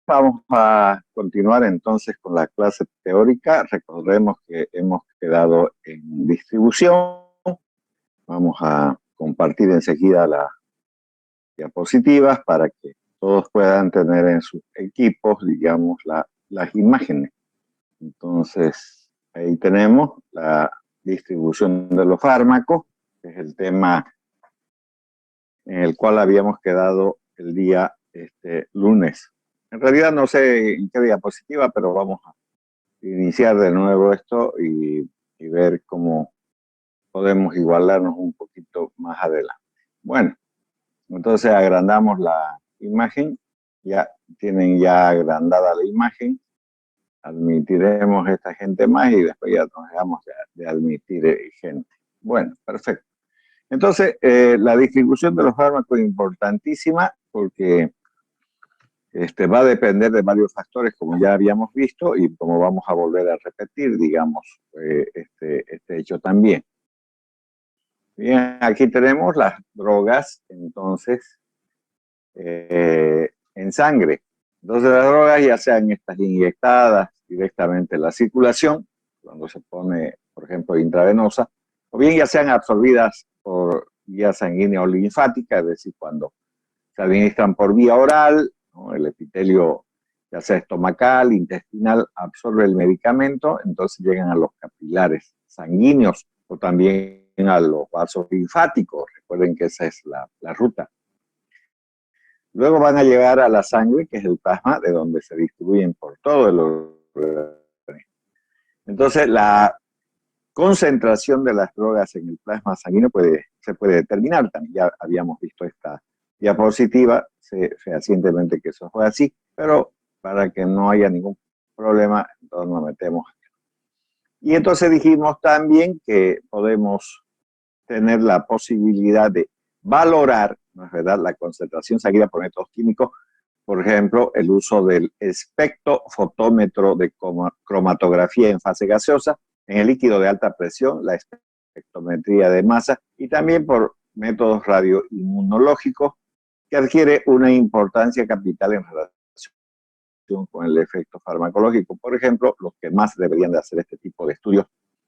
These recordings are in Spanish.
Vamos a continuar entonces con la clase teórica. Recordemos que hemos quedado en distribución. Vamos a compartir enseguida las diapositivas para que todos puedan tener en sus equipos, digamos, las imágenes. Entonces, ahí tenemos la distribución de los fármacos, que es el tema en el cual habíamos quedado el día lunes. En realidad no sé en qué diapositiva, pero vamos a iniciar de nuevo esto y ver cómo podemos igualarnos un poquito más adelante. Bueno, entonces agrandamos la imagen, ya tienen ya agrandada la imagen, admitiremos a esta gente más y después ya nos dejamos de admitir gente. Bueno, perfecto. Entonces, la distribución de los fármacos es importantísima porque va a depender de varios factores, como ya habíamos visto, y como vamos a volver a repetir, digamos, este hecho también. Bien, aquí tenemos las drogas, entonces, en sangre. Entonces, las drogas ya sean estas inyectadas directamente en la circulación, cuando se pone, por ejemplo, intravenosa, o bien ya sean absorbidas por vía sanguínea o linfática, es decir, cuando se administran por vía oral, ¿no? El epitelio, ya sea estomacal, intestinal, absorbe el medicamento, entonces llegan a los capilares sanguíneos o también a los vasos linfáticos. Recuerden que esa es la ruta. Luego van a llegar a la sangre, que es el plasma, de donde se distribuyen por todo el organismo. Entonces, la concentración de las drogas en el plasma sanguíneo se puede determinar. También ya habíamos visto esta diapositiva, sé fehacientemente que eso fue así, pero para que no haya ningún problema, entonces nos metemos acá. Y entonces dijimos también que podemos tener la posibilidad de valorar, ¿no es verdad?, la concentración sanguínea por métodos químicos, por ejemplo, el uso del espectrofotómetro de cromatografía en fase gaseosa, en el líquido de alta presión, la espectrometría de masa, y también por métodos radioinmunológicos, que adquiere una importancia capital en relación con el efecto farmacológico. Por ejemplo, los que más deberían de hacer este tipo de estudios,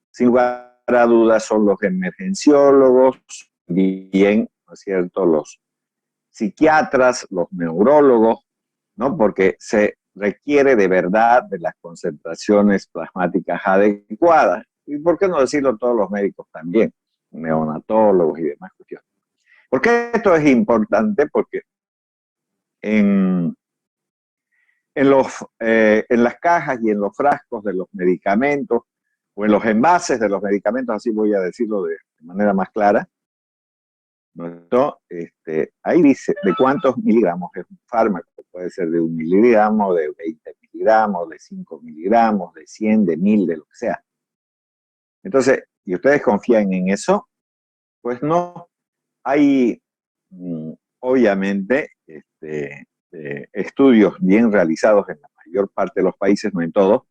sin lugar a dudas, son los emergenciólogos, bien, ¿no es cierto?, los psiquiatras, los neurólogos, ¿no? Porque se requiere de verdad de las concentraciones plasmáticas adecuadas. Y por qué no decirlo todos los médicos también, neonatólogos y demás cuestiones. ¿Por qué esto es importante? Porque en las cajas y en los frascos de los medicamentos, o en los envases de los medicamentos, así voy a decirlo de manera más clara, ¿no? Ahí dice de cuántos miligramos es un fármaco. Puede ser de 1 miligramo, de 20 miligramos, de 5 miligramos, de 100, de 1000, de lo que sea. Entonces, ¿y ustedes confían en eso? Pues no. Hay, obviamente, estudios bien realizados en la mayor parte de los países, no en todos,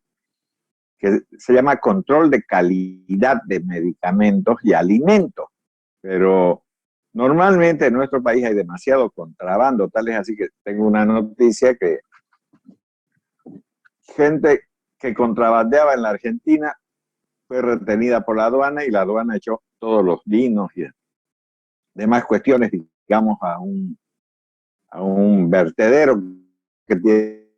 que se llama control de calidad de medicamentos y alimentos. Pero normalmente en nuestro país hay demasiado contrabando, tal es así que tengo una noticia que gente que contrabandeaba en la Argentina fue retenida por la aduana y la aduana echó todos los vinos y demás cuestiones, digamos, a un vertedero que tiene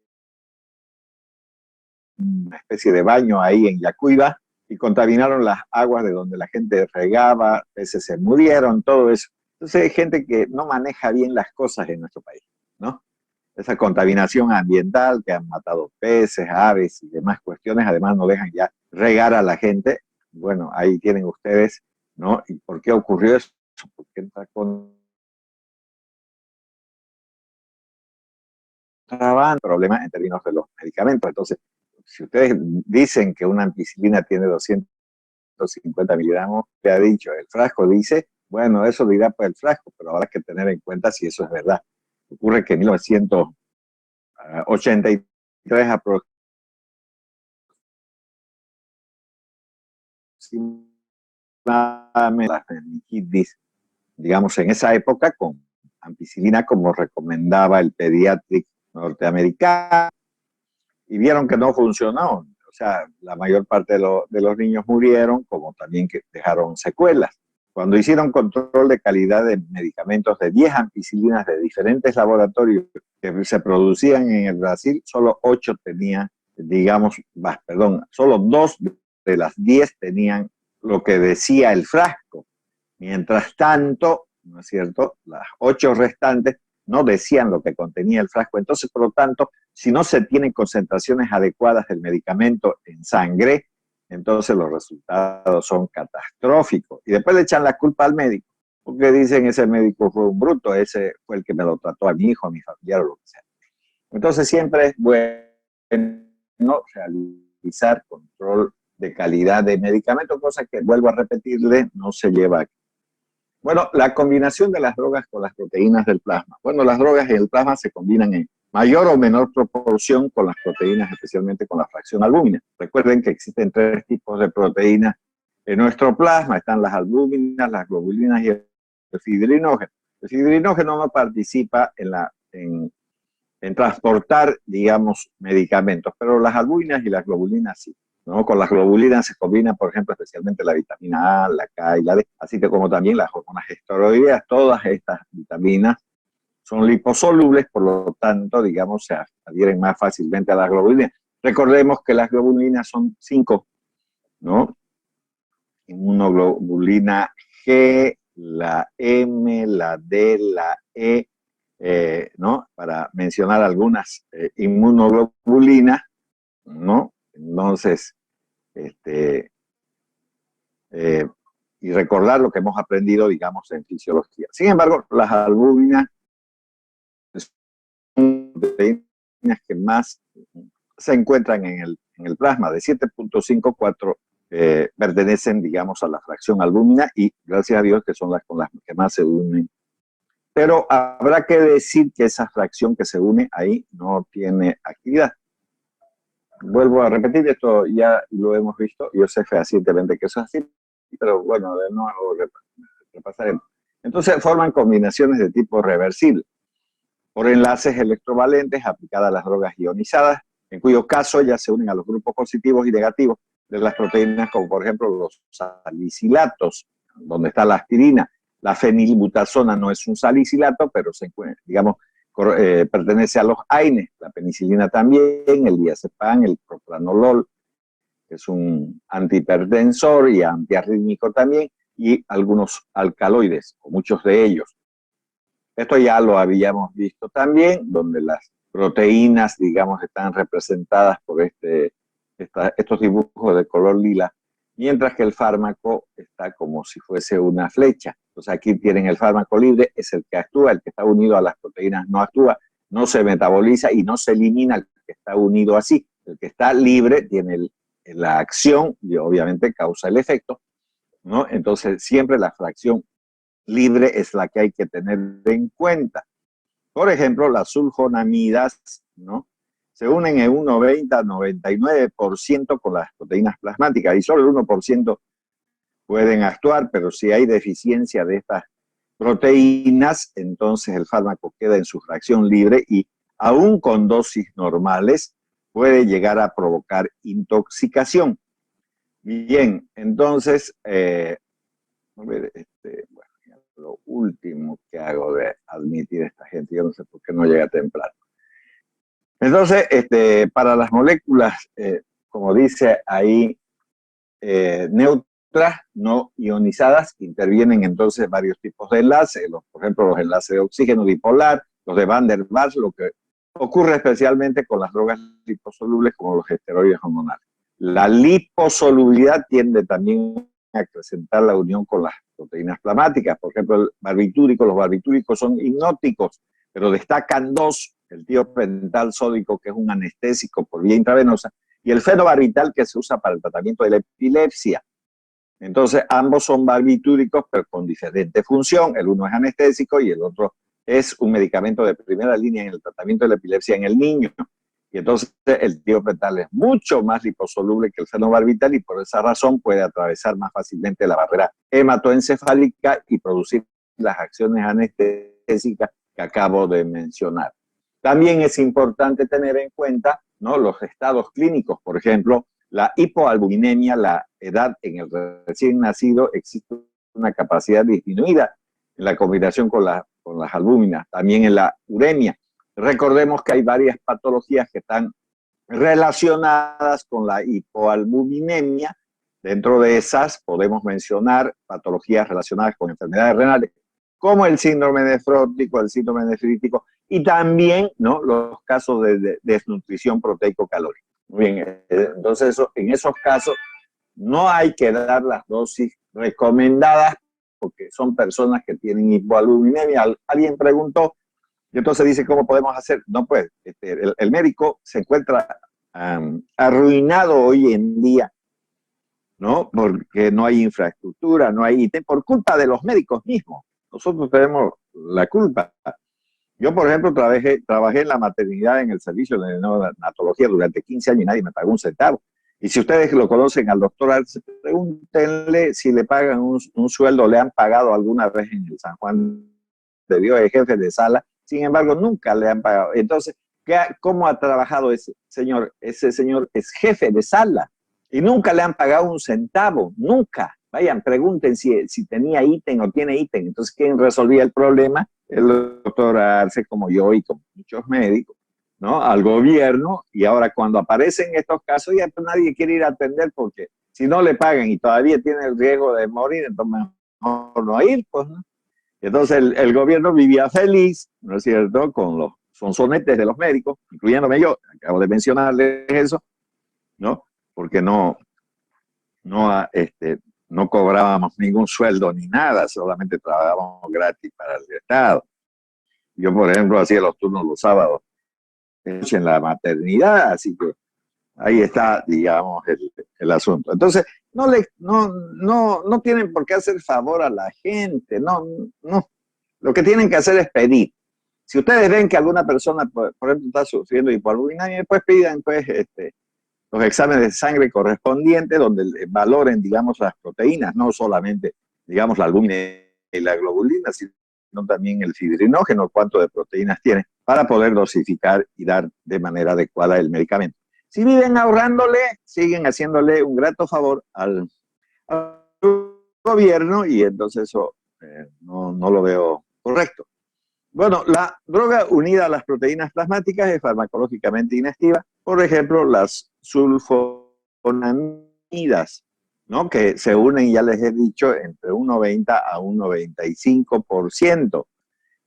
una especie de baño ahí en Yacuiba y contaminaron las aguas de donde la gente regaba, peces se murieron, todo eso. Entonces hay gente que no maneja bien las cosas en nuestro país, ¿no? Esa contaminación ambiental que han matado peces, aves y demás cuestiones, además no dejan ya regar a la gente. Bueno, ahí tienen ustedes, ¿no? ¿Y por qué ocurrió eso? Porque entra con problemas en términos de los medicamentos. Entonces, si ustedes dicen que una ampicilina tiene 250 miligramos, que ha dicho, el frasco dice, bueno, eso dirá pues el frasco, pero habrá que tener en cuenta si eso es verdad. Ocurre que en 1983 aproximadamente la meningitis, digamos, en esa época con ampicilina como recomendaba el pediátrico norteamericano, y vieron que no funcionó. O sea, la mayor parte de los niños murieron, como también que dejaron secuelas. Cuando hicieron control de calidad de medicamentos de 10 ampicilinas de diferentes laboratorios que se producían en el Brasil, solo 8 tenían, digamos, perdón, solo 2 de las 10 tenían lo que decía el frasco. Mientras tanto, ¿no es cierto?, las 8 restantes no decían lo que contenía el frasco. Entonces, por lo tanto, si no se tienen concentraciones adecuadas del medicamento en sangre, entonces los resultados son catastróficos. Y después le echan la culpa al médico, porque dicen ese médico fue un bruto, ese fue el que me lo trató a mi hijo, a mi familiar o lo que sea. Entonces siempre es bueno realizar control de calidad de medicamentos, cosa que, vuelvo a repetirle, no se lleva aquí. Bueno, la combinación de las drogas con las proteínas del plasma. Bueno, las drogas y el plasma se combinan en mayor o menor proporción con las proteínas, especialmente con la fracción albúmina. Recuerden que existen 3 tipos de proteínas en nuestro plasma. Están las albúminas, las globulinas y el fibrinógeno. El fibrinógeno no participa en transportar, digamos, medicamentos, pero las albúminas y las globulinas sí. ¿No? Con las globulinas se combina, por ejemplo, especialmente la vitamina A, la K y la D, así que como también las hormonas esteroideas. Todas estas vitaminas son liposolubles, por lo tanto, digamos, se adhieren más fácilmente a las globulinas. Recordemos que las globulinas son 5, ¿no? Inmunoglobulina G, la M, la D, la E, ¿no? Para mencionar algunas inmunoglobulinas, ¿no? Entonces, y recordar lo que hemos aprendido, digamos, en fisiología. Sin embargo, las albúminas son proteínas que más se encuentran en el plasma, de 7.54 pertenecen, digamos, a la fracción albúmina y gracias a Dios que son las con las que más se unen. Pero habrá que decir que esa fracción que se une ahí no tiene actividad. Vuelvo a repetir, esto ya lo hemos visto, yo sé fehacientemente que eso es así, pero bueno, de nuevo repasaremos. Entonces forman combinaciones de tipo reversible por enlaces electrovalentes aplicadas a las drogas ionizadas, en cuyo caso ya se unen a los grupos positivos y negativos de las proteínas, como por ejemplo los salicilatos, donde está la aspirina. La fenilbutazona no es un salicilato, pero se encuentra, digamos, pertenece a los AINES, la penicilina también, el diazepam, el propranolol, que es un antihipertensor y antiarrítmico también, y algunos alcaloides, o muchos de ellos. Esto ya lo habíamos visto también, donde las proteínas, digamos, están representadas por estos dibujos de color lila, mientras que el fármaco está como si fuese una flecha. Entonces aquí tienen el fármaco libre, es el que actúa, el que está unido a las proteínas no actúa, no se metaboliza y no se elimina el que está unido así. El que está libre tiene la acción y obviamente causa el efecto, ¿no? Entonces siempre la fracción libre es la que hay que tener en cuenta. Por ejemplo, las sulfonamidas, ¿no?, se unen en un 90-99% con las proteínas plasmáticas y solo el 1% pueden actuar, pero si hay deficiencia de estas proteínas, entonces el fármaco queda en su fracción libre y aún con dosis normales puede llegar a provocar intoxicación. Bien, entonces, bueno, lo último que hago de admitir a esta gente, yo no sé por qué no llega temprano. Entonces, para las moléculas, como dice ahí, neutras, no ionizadas, intervienen entonces varios tipos de enlaces, por ejemplo, los enlaces de oxígeno dipolar, los de Van der Waals, lo que ocurre especialmente con las drogas liposolubles como los esteroides hormonales. La liposolubilidad tiende también a acrecentar la unión con las proteínas plasmáticas. Por ejemplo, los barbitúricos son hipnóticos, pero destacan 2, el tiopental sódico, que es un anestésico por vía intravenosa, y el fenobarbital, que se usa para el tratamiento de la epilepsia. Entonces, ambos son barbitúricos, pero con diferente función. El uno es anestésico y el otro es un medicamento de primera línea en el tratamiento de la epilepsia en el niño. Y entonces el tiopental es mucho más liposoluble que el fenobarbital y por esa razón puede atravesar más fácilmente la barrera hematoencefálica y producir las acciones anestésicas que acabo de mencionar. También es importante tener en cuenta ¿no? Los estados clínicos, por ejemplo, la hipoalbuminemia, la edad en el recién nacido, existe una capacidad disminuida en la combinación con las albúminas, también en la uremia. Recordemos que hay varias patologías que están relacionadas con la hipoalbuminemia. Dentro de esas podemos mencionar patologías relacionadas con enfermedades renales, como el síndrome nefrótico, el síndrome nefrítico, y también, ¿no?, los casos de desnutrición proteico-calórica. Muy bien, entonces en esos casos no hay que dar las dosis recomendadas porque son personas que tienen hipoalbuminemia. Alguien preguntó, y entonces dice, ¿cómo podemos hacer? No, pues, el médico se encuentra arruinado hoy en día, ¿no? Porque no hay infraestructura, no hay ítem, por culpa de los médicos mismos. Nosotros tenemos la culpa. Yo, por ejemplo, trabajé en la maternidad en el servicio de neonatología durante 15 años y nadie me pagó un centavo. Y si ustedes lo conocen al doctor Arce, pregúntenle si le pagan un sueldo, le han pagado alguna vez en el San Juan de Dios, es jefe de sala. Sin embargo, nunca le han pagado. Entonces, ¿cómo ha trabajado ese señor? Ese señor es jefe de sala y nunca le han pagado un centavo, nunca. Vayan, pregunten si tenía ítem o tiene ítem. Entonces, ¿quién resolvía el problema? El doctor Arce, como yo y como muchos médicos, ¿no? Al gobierno. Y ahora cuando aparecen estos casos, ya nadie quiere ir a atender porque si no le pagan y todavía tiene el riesgo de morir, entonces mejor no ir, pues, ¿no? Entonces el gobierno vivía feliz, ¿no es cierto?, con los sonsonetes de los médicos, incluyéndome yo, acabo de mencionarles eso, ¿no? Porque no cobrábamos ningún sueldo ni nada, solamente trabajábamos gratis para el Estado. Yo, por ejemplo, hacía los turnos los sábados en la maternidad, así que ahí está, digamos, el asunto. Entonces, no tienen por qué hacer favor a la gente, no. Lo que tienen que hacer es pedir. Si ustedes ven que alguna persona, por ejemplo, está sufriendo hipoalbuminemia, pues pidan pues, los exámenes de sangre correspondientes donde valoren, digamos, las proteínas, no solamente, digamos, la albúmina y la globulina, sino también el fibrinógeno, cuánto de proteínas tiene, para poder dosificar y dar de manera adecuada el medicamento. Si viven ahorrándole, siguen haciéndole un grato favor al gobierno y entonces eso no lo veo correcto. Bueno, la droga unida a las proteínas plasmáticas es farmacológicamente inactiva. Por ejemplo, las sulfonamidas, ¿no?, que se unen, ya les he dicho, entre un 90 a un 95%.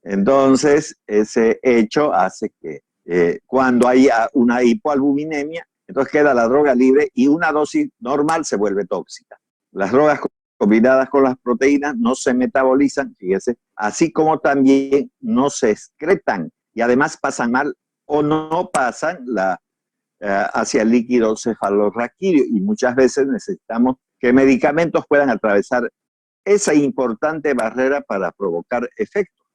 Entonces, ese hecho hace que cuando hay una hipoalbuminemia, entonces queda la droga libre y una dosis normal se vuelve tóxica. Las drogas combinadas con las proteínas no se metabolizan, fíjese, así como también no se excretan y además pasan mal o no pasan hacia el líquido cefalorraquídeo y muchas veces necesitamos que medicamentos puedan atravesar esa importante barrera para provocar efectos.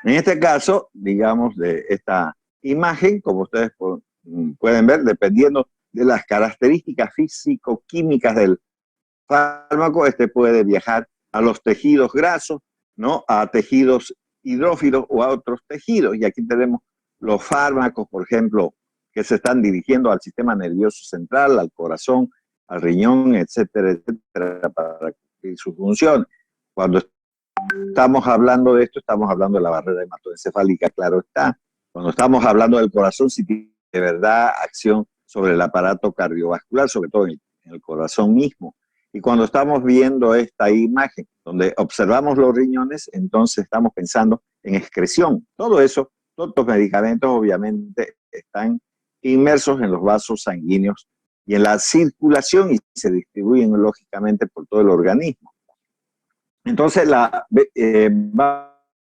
En este caso, digamos, de esta imagen, como ustedes pueden ver, dependiendo de las características físico-químicas del fármaco, puede viajar a los tejidos grasos, ¿no?, a tejidos hidrófilos o a otros tejidos. Y aquí tenemos los fármacos, por ejemplo, que se están dirigiendo al sistema nervioso central, al corazón, al riñón, etcétera, etcétera, para cumplir su función. Cuando estamos hablando de esto, estamos hablando de la barrera hematoencefálica, claro está. Cuando estamos hablando del corazón, sí tiene de verdad acción sobre el aparato cardiovascular, sobre todo en el corazón mismo. Y cuando estamos viendo esta imagen donde observamos los riñones, entonces estamos pensando en excreción. Todo eso, todos los medicamentos obviamente están inmersos en los vasos sanguíneos y en la circulación y se distribuyen lógicamente por todo el organismo. Entonces,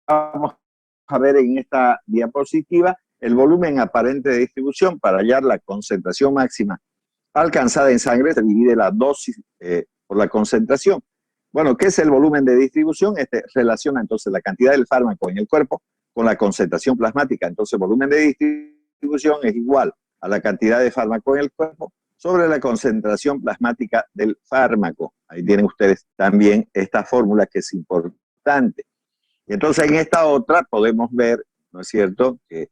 vamos a ver en esta diapositiva el volumen aparente de distribución. Para hallar la concentración máxima alcanzada en sangre se divide la dosis por la concentración. Bueno, ¿qué es el volumen de distribución? Relaciona entonces la cantidad del fármaco en el cuerpo con la concentración plasmática. Entonces, el volumen de distribución es igual a la cantidad de fármaco en el cuerpo sobre la concentración plasmática del fármaco. Ahí tienen ustedes también esta fórmula que es importante. Y entonces en esta otra podemos ver, ¿no es cierto?, que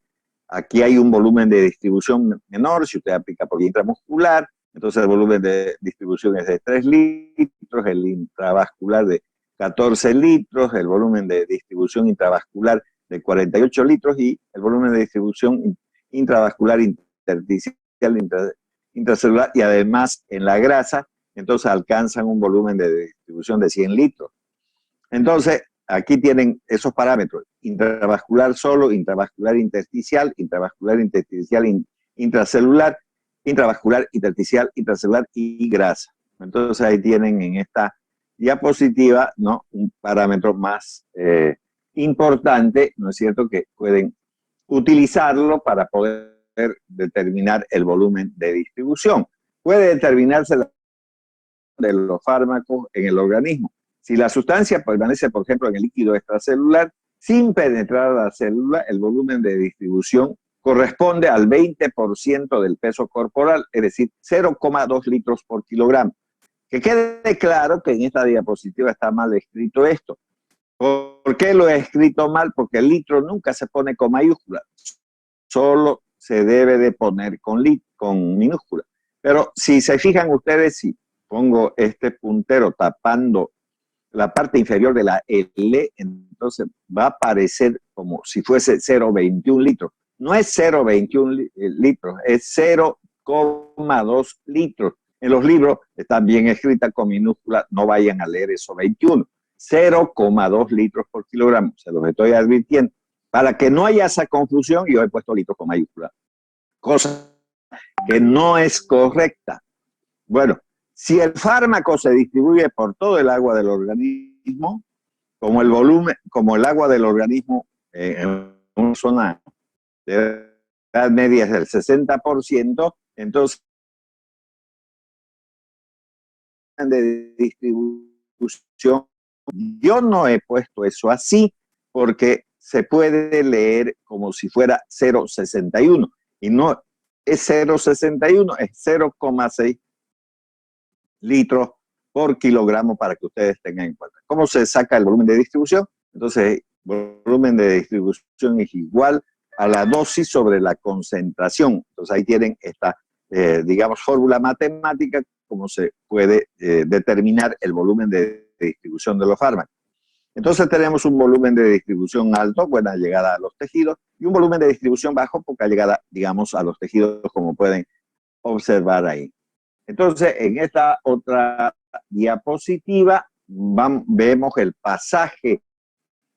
Aquí hay un volumen de distribución menor, si usted aplica por vía intramuscular, entonces el volumen de distribución es de 3 litros, el intravascular de 14 litros, el volumen de distribución intravascular de 48 litros y el volumen de distribución intravascular intersticial intracelular y además en la grasa, entonces alcanzan un volumen de distribución de 100 litros. Entonces, aquí tienen esos parámetros, intravascular solo, intravascular intersticial, intracelular, intravascular intersticial, intracelular y grasa. Entonces ahí tienen en esta diapositiva, ¿no?, un parámetro más importante, ¿no es cierto?, que pueden utilizarlo para poder determinar el volumen de distribución. Puede determinarse de los fármacos en el organismo. Si la sustancia permanece, por ejemplo, en el líquido extracelular, sin penetrar a la célula, el volumen de distribución corresponde al 20% del peso corporal, es decir, 0,2 litros por kilogramo. Que quede claro que en esta diapositiva está mal escrito esto. ¿Por qué lo he escrito mal? Porque el litro nunca se pone con mayúscula, solo se debe de poner con minúscula. Pero si se fijan ustedes, si pongo este puntero tapando la parte inferior de la L, entonces va a aparecer como si fuese 0,21 litros. No es 0,21 litros, es 0,2 litros. En los libros están bien escritas con minúsculas, no vayan a leer eso 21. 0,2 litros por kilogramo, se los estoy advirtiendo. Para que no haya esa confusión, yo he puesto litros con mayúscula, cosa que no es correcta. Bueno, si el fármaco se distribuye por todo el agua del organismo, como el volumen, como el agua del organismo en una zona de edad media es del 60%, entonces de distribución, yo no he puesto eso así porque se puede leer como si fuera 0,61 y no es 0,61, es 0,6 litros por kilogramo para que ustedes tengan en cuenta. ¿Cómo se saca el volumen de distribución? Entonces, el volumen de distribución es igual a la dosis sobre la concentración. Entonces, ahí tienen esta, digamos, fórmula matemática, cómo se puede determinar el volumen de distribución de los fármacos. Entonces, tenemos un volumen de distribución alto, buena llegada a los tejidos, y un volumen de distribución bajo, poca llegada, digamos, a los tejidos, como pueden observar ahí. Entonces, en esta otra diapositiva vemos el pasaje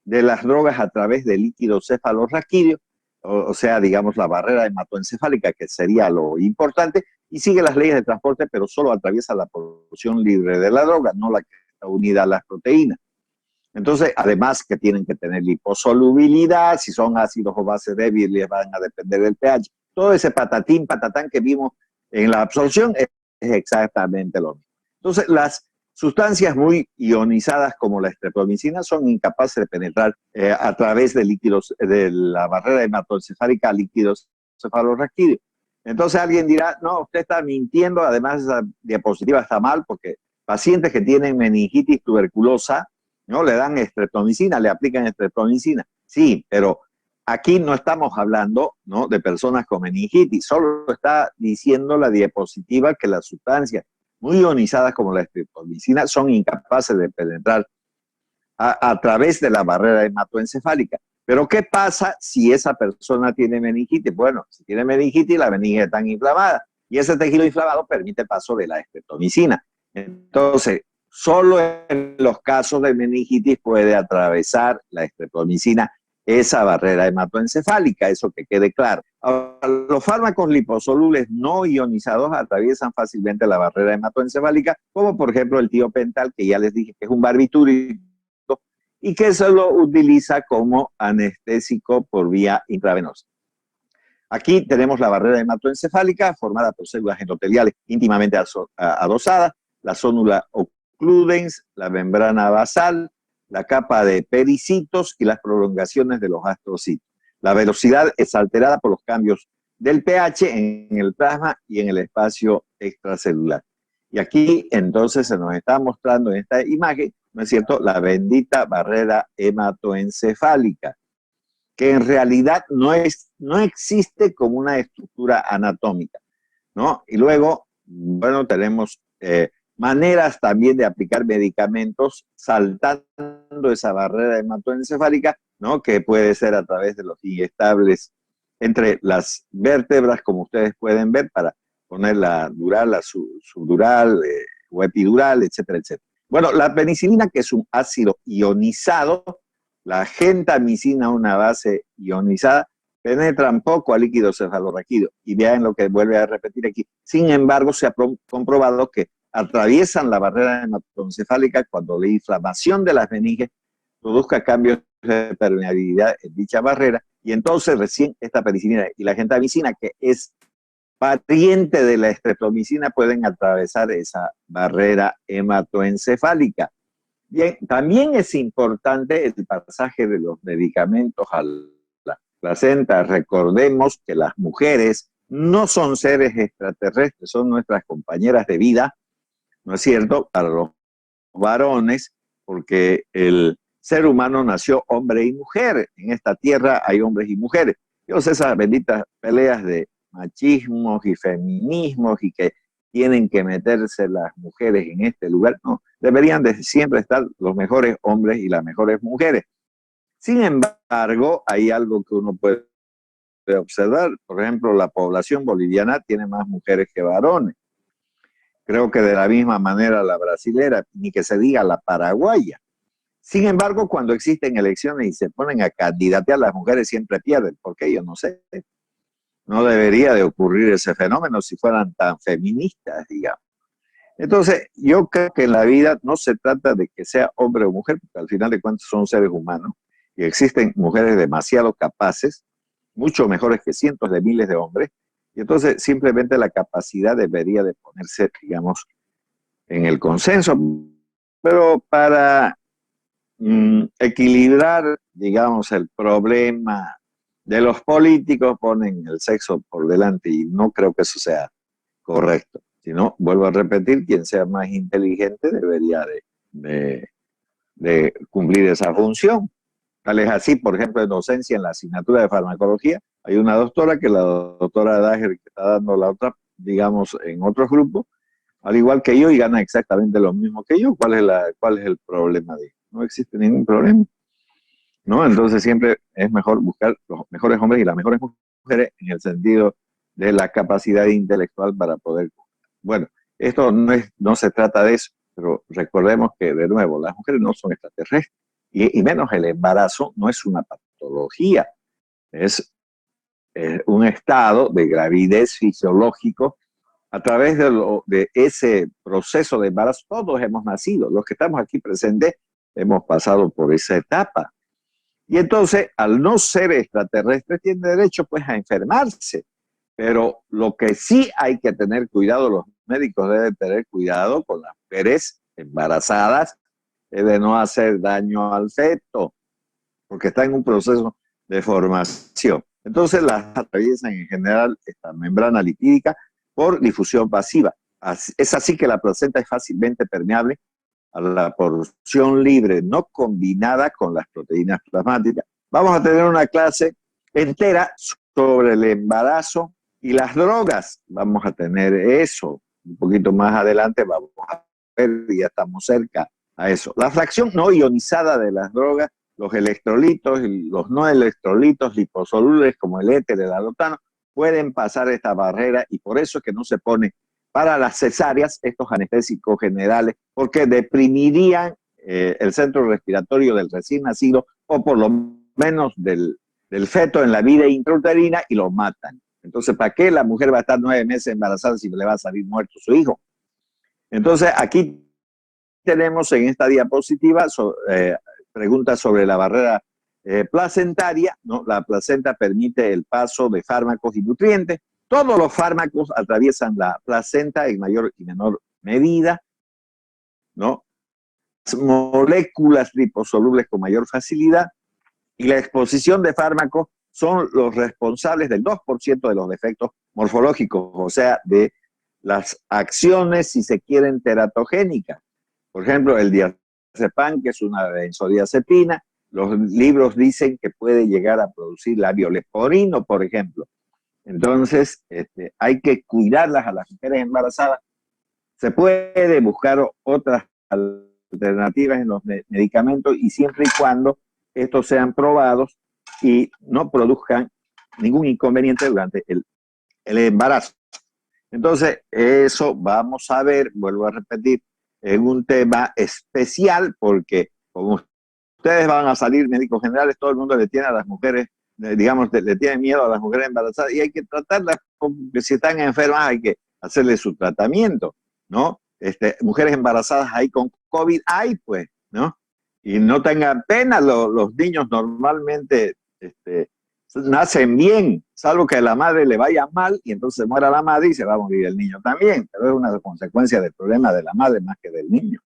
de las drogas a través del líquido cefalorraquídeo, o sea, digamos, la barrera hematoencefálica, que sería lo importante, y sigue las leyes de transporte, pero solo atraviesa la porción libre de la droga, no la que está unida a las proteínas. Entonces, además que tienen que tener liposolubilidad, si son ácidos o bases débiles van a depender del pH. Todo ese patatín, patatán que vimos en la absorción es exactamente lo mismo. Entonces, las sustancias muy ionizadas como la estreptomicina son incapaces de penetrar a través de líquidos, de la barrera hematoencefálica a líquidos cefalorraquídeos. Entonces alguien dirá, no, usted está mintiendo, además esa diapositiva está mal porque pacientes que tienen meningitis tuberculosa, ¿no?, le dan estreptomicina, le aplican estreptomicina. Sí, pero aquí no estamos hablando, ¿no?, de personas con meningitis, solo está diciendo la diapositiva que las sustancias muy ionizadas como la estreptomicina son incapaces de penetrar a través de la barrera hematoencefálica. Pero ¿qué pasa si esa persona tiene meningitis? Bueno, si tiene meningitis, la meninge está inflamada y ese tejido inflamado permite el paso de la estreptomicina. Entonces, solo en los casos de meningitis puede atravesar la estreptomicina esa barrera hematoencefálica, eso que quede claro. Ahora, los fármacos liposolubles no ionizados atraviesan fácilmente la barrera hematoencefálica, como por ejemplo el tiopental, que ya les dije que es un barbitúrico y que se lo utiliza como anestésico por vía intravenosa. Aquí tenemos la barrera hematoencefálica formada por células endoteliales íntimamente adosadas, la zónula occludens, la membrana basal, la capa de pericitos y las prolongaciones de los astrocitos. La velocidad es alterada por los cambios del pH en el plasma y en el espacio extracelular. Y aquí entonces se nos está mostrando en esta imagen, ¿no es cierto?, la bendita barrera hematoencefálica, que en realidad no existe como una estructura anatómica, ¿no? Y luego, bueno, tenemos maneras también de aplicar medicamentos saltando esa barrera hematoencefálica, ¿no? Que puede ser a través de los inyectables entre las vértebras, como ustedes pueden ver, para poner la dural, la subdural o epidural, etcétera, etcétera. Bueno, la penicilina, que es un ácido ionizado, la gentamicina, una base ionizada, penetran poco al líquido cefalorraquídeo. Y vean lo que vuelve a repetir aquí. Sin embargo, se ha comprobado que atraviesan la barrera hematoencefálica cuando la inflamación de las meninges produzca cambios de permeabilidad en dicha barrera, y entonces recién esta penicilina y la gentamicina, que es pariente de la estreptomicina, pueden atravesar esa barrera hematoencefálica. Bien, también es importante el pasaje de los medicamentos a la placenta. Recordemos que las mujeres no son seres extraterrestres, son nuestras compañeras de vida, ¿no es cierto?, para los varones, porque el ser humano nació hombre y mujer. En esta tierra hay hombres y mujeres. Yo sé esas benditas peleas de machismos y feminismos y que tienen que meterse las mujeres en este lugar. No, deberían de siempre estar los mejores hombres y las mejores mujeres. Sin embargo, hay algo que uno puede observar. Por ejemplo, la población boliviana tiene más mujeres que varones. Creo que de la misma manera la brasilera, ni que se diga la paraguaya. Sin embargo, cuando existen elecciones y se ponen a candidatear, las mujeres siempre pierden. ¿Por qué? Yo no sé. No debería de ocurrir ese fenómeno si fueran tan feministas, digamos. Entonces, yo creo que en la vida no se trata de que sea hombre o mujer, porque al final de cuentas son seres humanos y existen mujeres demasiado capaces, mucho mejores que cientos de miles de hombres, y entonces simplemente la capacidad debería de ponerse, digamos, en el consenso. Pero para equilibrar, digamos, el problema de los políticos, ponen el sexo por delante, y no creo que eso sea correcto. Si no, vuelvo a repetir, quien sea más inteligente debería de cumplir esa función. Tal es así, por ejemplo, en docencia, en la asignatura de farmacología, hay una doctora, que la doctora Dager, que está dando la otra, digamos, en otros grupos, al igual que yo, y gana exactamente lo mismo que yo. ¿Cuál es el problema de ello? No existe ningún problema, ¿no? Entonces siempre es mejor buscar los mejores hombres y las mejores mujeres en el sentido de la capacidad intelectual para poder. Bueno, esto no se trata de eso, pero recordemos que, de nuevo, las mujeres no son extraterrestres, y menos el embarazo no es una patología, es un estado de gravidez fisiológico. A través de ese proceso de embarazo, todos hemos nacido, los que estamos aquí presentes hemos pasado por esa etapa. Y entonces, al no ser extraterrestre, tiene derecho pues a enfermarse. Pero lo que sí hay que tener cuidado, los médicos deben tener cuidado con las mujeres embarazadas, es de no hacer daño al feto, porque está en un proceso de formación. Entonces las atraviesan en general esta membrana lipídica por difusión pasiva. Es así que la placenta es fácilmente permeable a la porción libre no combinada con las proteínas plasmáticas. Vamos a tener una clase entera sobre el embarazo y las drogas. Vamos a tener eso un poquito más adelante, vamos a ver, ya estamos cerca a eso. La fracción no ionizada de las drogas, los electrolitos y los no electrolitos liposolubles como el éter, el alotano, pueden pasar esta barrera, y por eso es que no se pone para las cesáreas estos anestésicos generales, porque deprimirían el centro respiratorio del recién nacido, o por lo menos del feto en la vida intrauterina, y lo matan. Entonces, ¿para qué la mujer va a estar 9 meses embarazada si le va a salir muerto su hijo? Entonces, aquí tenemos en esta diapositiva preguntas sobre la barrera placentaria, ¿no? La placenta permite el paso de fármacos y nutrientes. Todos los fármacos atraviesan la placenta en mayor y menor medida, ¿no? Las moléculas liposolubles con mayor facilidad, y la exposición de fármacos son los responsables del 2% de los defectos morfológicos, o sea, de las acciones, si se quieren, teratogénicas. Por ejemplo, el diazepam, que es una benzodiazepina, los libros dicen que puede llegar a producir labio leporino, por ejemplo. Entonces, hay que cuidarlas a las mujeres embarazadas. Se puede buscar otras alternativas en los medicamentos y siempre y cuando estos sean probados y no produzcan ningún inconveniente durante el embarazo. Entonces, eso vamos a ver, vuelvo a repetir, en un tema especial, porque como ustedes van a salir médicos generales, todo el mundo le tiene a las mujeres, digamos, le tiene miedo a las mujeres embarazadas y hay que tratarlas, porque si están enfermas hay que hacerle su tratamiento, ¿no? Mujeres embarazadas ahí con COVID, hay pues, ¿no? Y no tengan pena, los niños normalmente nacen bien, salvo que a la madre le vaya mal y entonces muera la madre y se va a morir el niño también, pero es una consecuencia del problema de la madre más que del niño.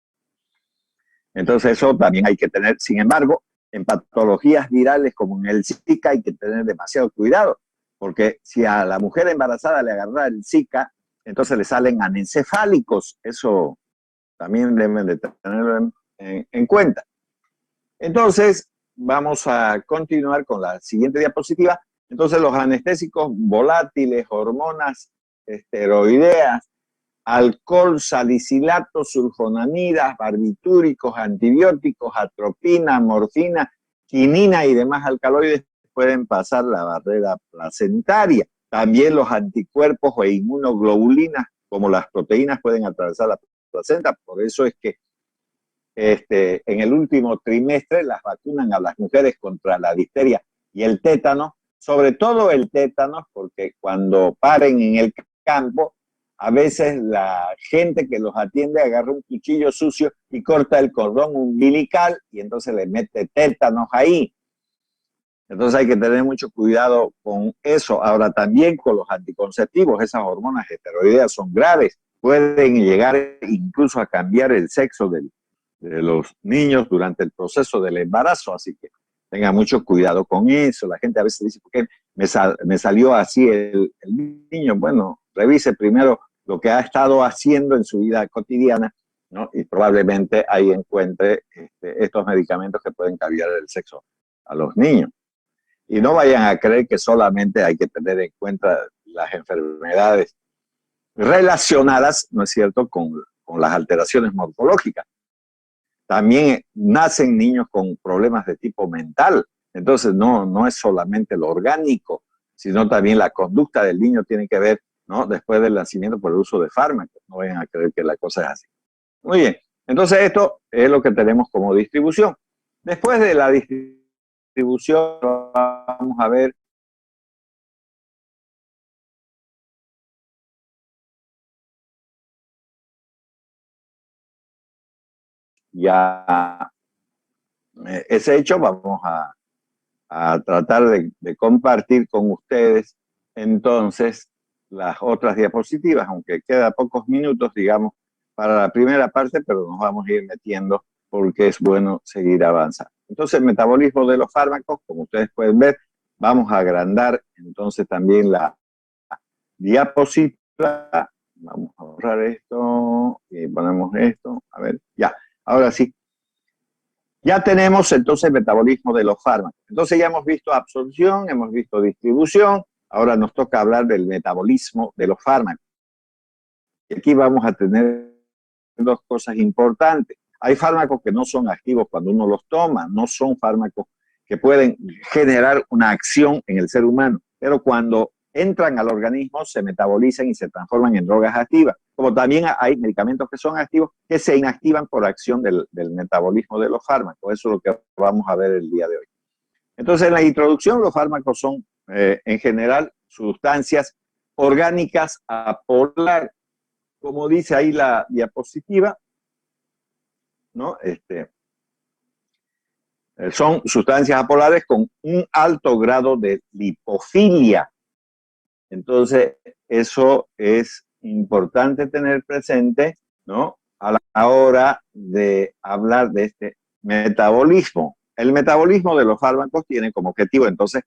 Entonces eso también hay que tener, sin embargo, en patologías virales como en el Zika hay que tener demasiado cuidado, porque si a la mujer embarazada le agarra el Zika, entonces le salen anencefálicos, eso también deben de tenerlo en cuenta. Entonces, vamos a continuar con la siguiente diapositiva. Entonces, los anestésicos volátiles, hormonas esteroideas, alcohol, salicilato, sulfonamidas, barbitúricos, antibióticos, atropina, morfina, quinina y demás alcaloides pueden pasar la barrera placentaria. También los anticuerpos o inmunoglobulinas, como las proteínas, pueden atravesar la placenta. Por eso es que en el último trimestre las vacunan a las mujeres contra la difteria y el tétano, sobre todo el tétano, porque cuando paren en el campo, a veces la gente que los atiende agarra un cuchillo sucio y corta el cordón umbilical y entonces le mete tétanos ahí. Entonces hay que tener mucho cuidado con eso. Ahora también con los anticonceptivos, esas hormonas esteroideas son graves, pueden llegar incluso a cambiar el sexo de los niños durante el proceso del embarazo, así que tenga mucho cuidado con eso. La gente a veces dice, ¿por qué me salió así el niño? Bueno, revise primero lo que ha estado haciendo en su vida cotidiana, ¿no? Y probablemente ahí encuentre estos medicamentos que pueden cambiar el sexo a los niños. Y no vayan a creer que solamente hay que tener en cuenta las enfermedades relacionadas, ¿no es cierto?, con las alteraciones morfológicas. También nacen niños con problemas de tipo mental. Entonces no es solamente lo orgánico, sino también la conducta del niño tiene que ver, ¿no?, después del nacimiento por el uso de fármacos. No vayan a creer que la cosa es así. Muy bien, entonces esto es lo que tenemos como distribución. Después de la distribución vamos a ver ya ese hecho. Vamos a tratar de compartir con ustedes entonces las otras diapositivas, aunque queda pocos minutos, digamos, para la primera parte, pero nos vamos a ir metiendo porque es bueno seguir avanzando. Entonces, el metabolismo de los fármacos, como ustedes pueden ver, vamos a agrandar entonces también la diapositiva. Vamos a borrar esto y ponemos esto. A ver, ya, ahora sí. Ya tenemos entonces el metabolismo de los fármacos. Entonces ya hemos visto absorción, hemos visto distribución, ahora nos toca hablar del metabolismo de los fármacos. Y aquí vamos a tener dos cosas importantes. Hay fármacos que no son activos cuando uno los toma, no son fármacos que pueden generar una acción en el ser humano, pero cuando entran al organismo se metabolizan y se transforman en drogas activas. Como también hay medicamentos que son activos que se inactivan por acción del metabolismo de los fármacos. Eso es lo que vamos a ver el día de hoy. Entonces, en la introducción, los fármacos son en general sustancias orgánicas apolares, como dice ahí la diapositiva, ¿no? Son sustancias apolares con un alto grado de lipofilia. Entonces, eso es importante tener presente, ¿no?, a la hora de hablar de este metabolismo. El metabolismo de los fármacos tiene como objetivo, entonces,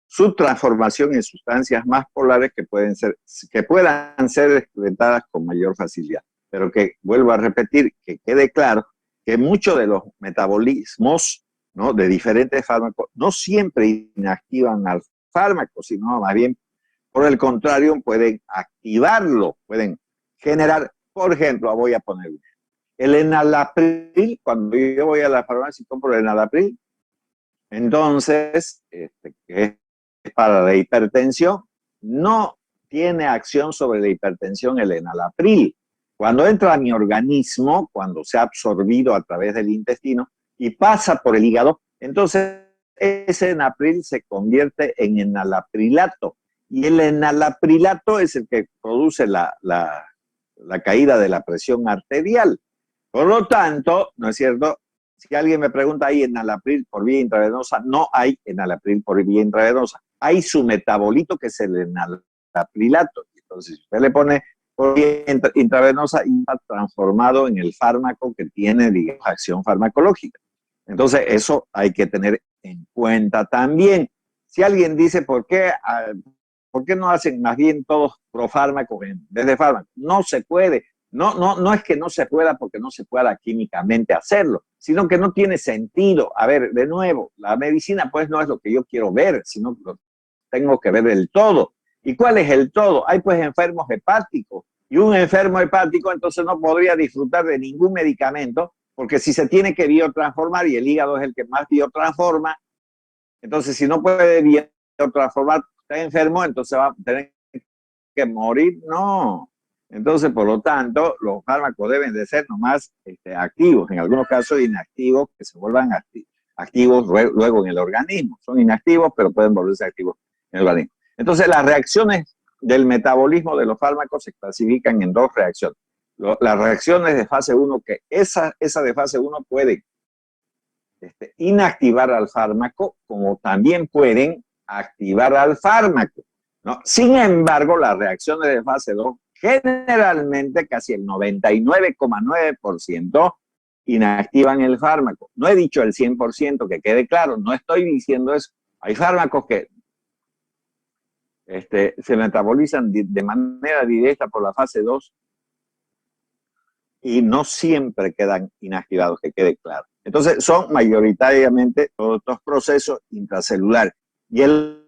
su transformación en sustancias más polares que puedan ser excretadas con mayor facilidad. Pero que, vuelvo a repetir, que quede claro que muchos de los metabolismos ¿no? De diferentes fármacos, no siempre inactivan al fármaco, sino más bien, por el contrario, pueden activarlo, pueden generar, por ejemplo, voy a poner el enalapril. Cuando yo voy a la farmacia y compro el enalapril, entonces, que es para la hipertensión, no tiene acción sobre la hipertensión el enalapril. Cuando entra a mi organismo, cuando se ha absorbido a través del intestino y pasa por el hígado, entonces ese enalapril se convierte en enalaprilato. Y el enalaprilato es el que produce la caída de la presión arterial. Por lo tanto, ¿no es cierto? Si alguien me pregunta, ¿hay enalapril por vía intravenosa? No hay enalapril por vía intravenosa. Hay su metabolito que es el enalaprilato. Entonces, si usted le pone por vía intravenosa y está transformado en el fármaco que tiene, digamos, acción farmacológica. Entonces, eso hay que tener en cuenta también. Si alguien dice, ¿por qué no hacen más bien todos profármacos en vez de fármacos? No se puede. No es que no se pueda porque no se pueda químicamente hacerlo, sino que no tiene sentido. A ver, de nuevo, la medicina pues no es lo que yo quiero ver, sino que tengo que ver el todo. ¿Y cuál es el todo? Hay pues enfermos hepáticos, y un enfermo hepático entonces no podría disfrutar de ningún medicamento, porque si se tiene que biotransformar y el hígado es el que más biotransforma, entonces si no puede biotransformar, está enfermo, entonces va a tener que morir. No. Entonces, por lo tanto, los fármacos deben de ser nomás activos, en algunos casos inactivos, que se vuelvan activos luego en el organismo. Son inactivos, pero pueden volverse activos en el organismo. Entonces, las reacciones del metabolismo de los fármacos se clasifican en dos reacciones. Las reacciones de fase 1, que esa de fase 1 pueden inactivar al fármaco, como también pueden activar al fármaco, ¿no? Sin embargo, las reacciones de fase 2, generalmente casi el 99,9% inactivan el fármaco. No he dicho el 100%, que quede claro, no estoy diciendo eso. Hay fármacos que se metabolizan de manera directa por la fase 2 y no siempre quedan inactivados, que quede claro. Entonces, son mayoritariamente todos estos procesos intracelulares. Y el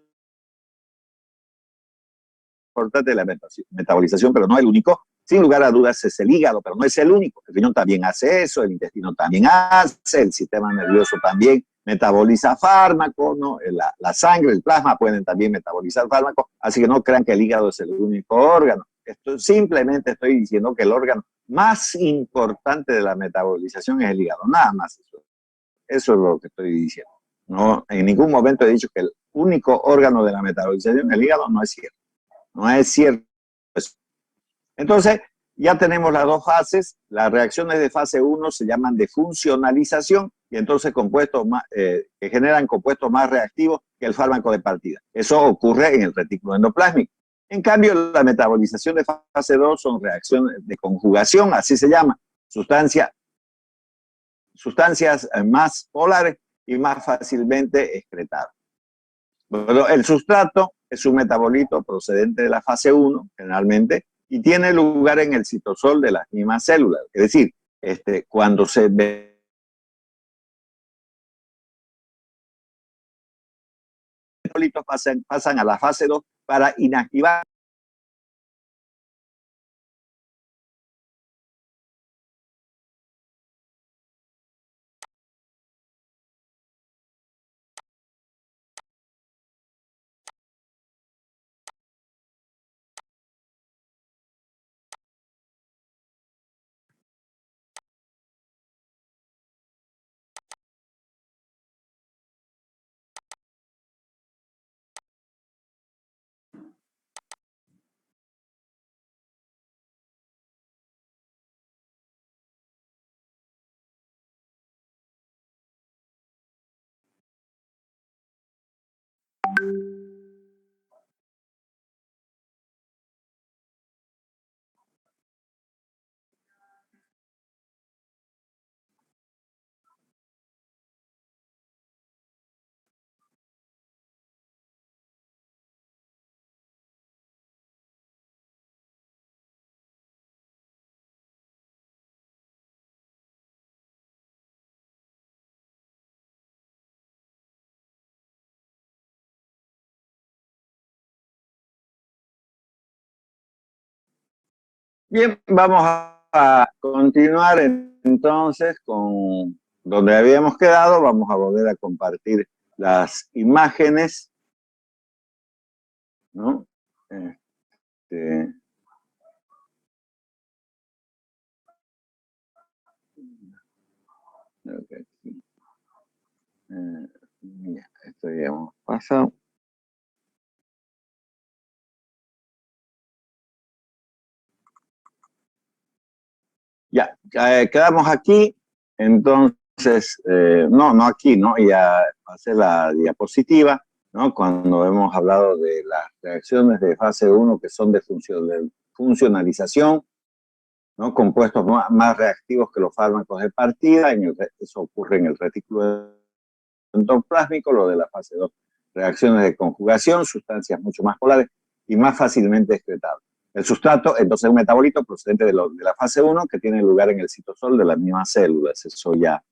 importante de la metabolización, pero no el único, sin lugar a dudas es el hígado, pero no es el único. El riñón también hace eso, el intestino también hace, el sistema nervioso también metaboliza fármacos, ¿no? La sangre, el plasma pueden también metabolizar fármacos, así que no crean que el hígado es el único órgano. Simplemente estoy diciendo que el órgano más importante de la metabolización es el hígado, nada más eso. Eso es lo que estoy diciendo. No, en ningún momento he dicho que el único órgano de la metabolización es el hígado, no es cierto. No es cierto eso. Entonces, ya tenemos las dos fases. Las reacciones de fase 1 se llaman de funcionalización y entonces compuestos más, que generan compuestos más reactivos que el fármaco de partida. Eso ocurre en el retículo endoplásmico. En cambio, la metabolización de fase 2 son reacciones de conjugación, así se llama, sustancias más polares y más fácilmente excretadas. Bueno, el sustrato es un metabolito procedente de la fase 1, generalmente, y tiene lugar en el citosol de las mismas células. Es decir, cuando se ve metabolitos pasan a la fase 2 para inactivar Bien, vamos a continuar entonces con donde habíamos quedado. Vamos a volver a compartir las imágenes, ¿no? Este, creo que aquí, ya, esto ya hemos pasado. Ya, quedamos aquí. Entonces, no aquí, ¿no? Ya pasé la diapositiva, ¿no? Cuando hemos hablado de las reacciones de fase 1 que son de funcionalización, ¿no? Compuestos más reactivos que los fármacos de partida. Eso ocurre en el retículo endoplásmico. Lo de la fase 2, reacciones de conjugación, sustancias mucho más polares y más fácilmente excretables. El sustrato, entonces, es un metabolito procedente de la fase 1 que tiene lugar en el citosol de las mismas células. Eso ya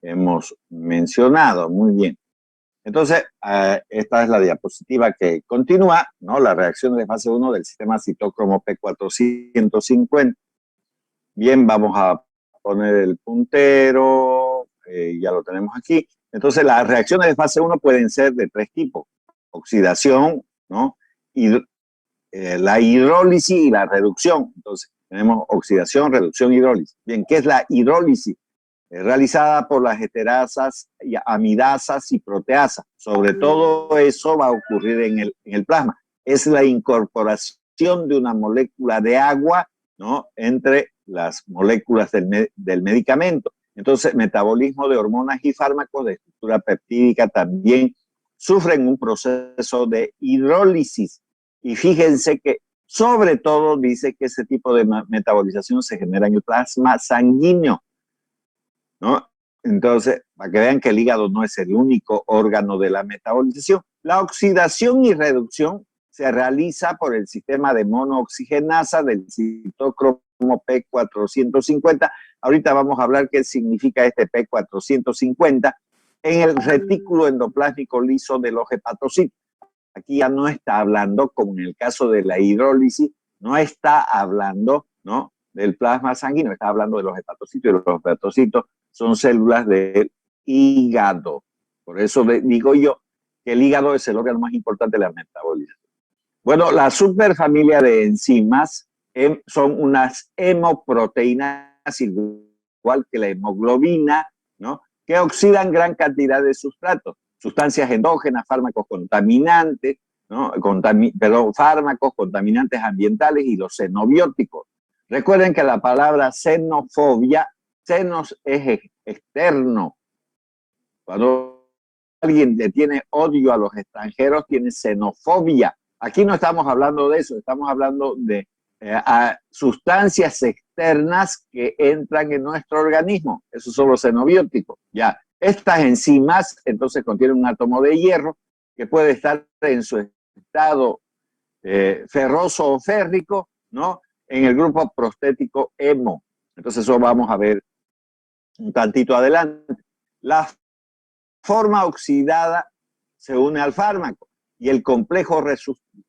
hemos mencionado. Muy bien. Entonces, esta es la diapositiva que continúa, ¿no? La reacción de fase 1 del sistema citocromo P450. Bien, vamos a poner el puntero, ya lo tenemos aquí. Entonces, las reacciones de fase 1 pueden ser de tres tipos: oxidación, ¿no? Y la hidrólisis y la reducción. Entonces, tenemos oxidación, reducción, hidrólisis. Bien, ¿qué es la hidrólisis? Realizada por las esterasas, amidasas y proteasas. Sobre todo eso va a ocurrir en el plasma. Es la incorporación de una molécula de agua, ¿no? Entre las moléculas del medicamento. Entonces, metabolismo de hormonas y fármacos de estructura peptídica también sufren un proceso de hidrólisis. Y fíjense que sobre todo dice que ese tipo de metabolización se genera en el plasma sanguíneo, ¿no? Entonces, para que vean que el hígado no es el único órgano de la metabolización. La oxidación y reducción se realiza por el sistema de monooxigenasa del citocromo P450. Ahorita vamos a hablar qué significa este P450 en el retículo endoplásmico liso de los hepatocitos. Aquí ya no está hablando, como en el caso de la hidrólisis, no está hablando, ¿no?, del plasma sanguíneo, está hablando de los hepatocitos, y los hepatocitos son células del hígado. Por eso digo yo que el hígado es el órgano más importante de la metabolización. Bueno, la superfamilia de enzimas son unas hemoproteínas, igual que la hemoglobina, ¿no?, que oxidan gran cantidad de sustratos, sustancias endógenas, fármacos contaminantes, ¿no? Fármacos contaminantes ambientales y los xenobióticos. Recuerden que la palabra xenofobia, xenos es externo. Cuando alguien le tiene odio a los extranjeros, tiene xenofobia. Aquí no estamos hablando de eso, estamos hablando de sustancias externas que entran en nuestro organismo. Esos son los xenobióticos. Ya, estas enzimas entonces contienen un átomo de hierro que puede estar en su estado ferroso o férrico, ¿no?, en el grupo prostético hemo. Entonces eso vamos a ver un tantito adelante. La forma oxidada se une al fármaco y el complejo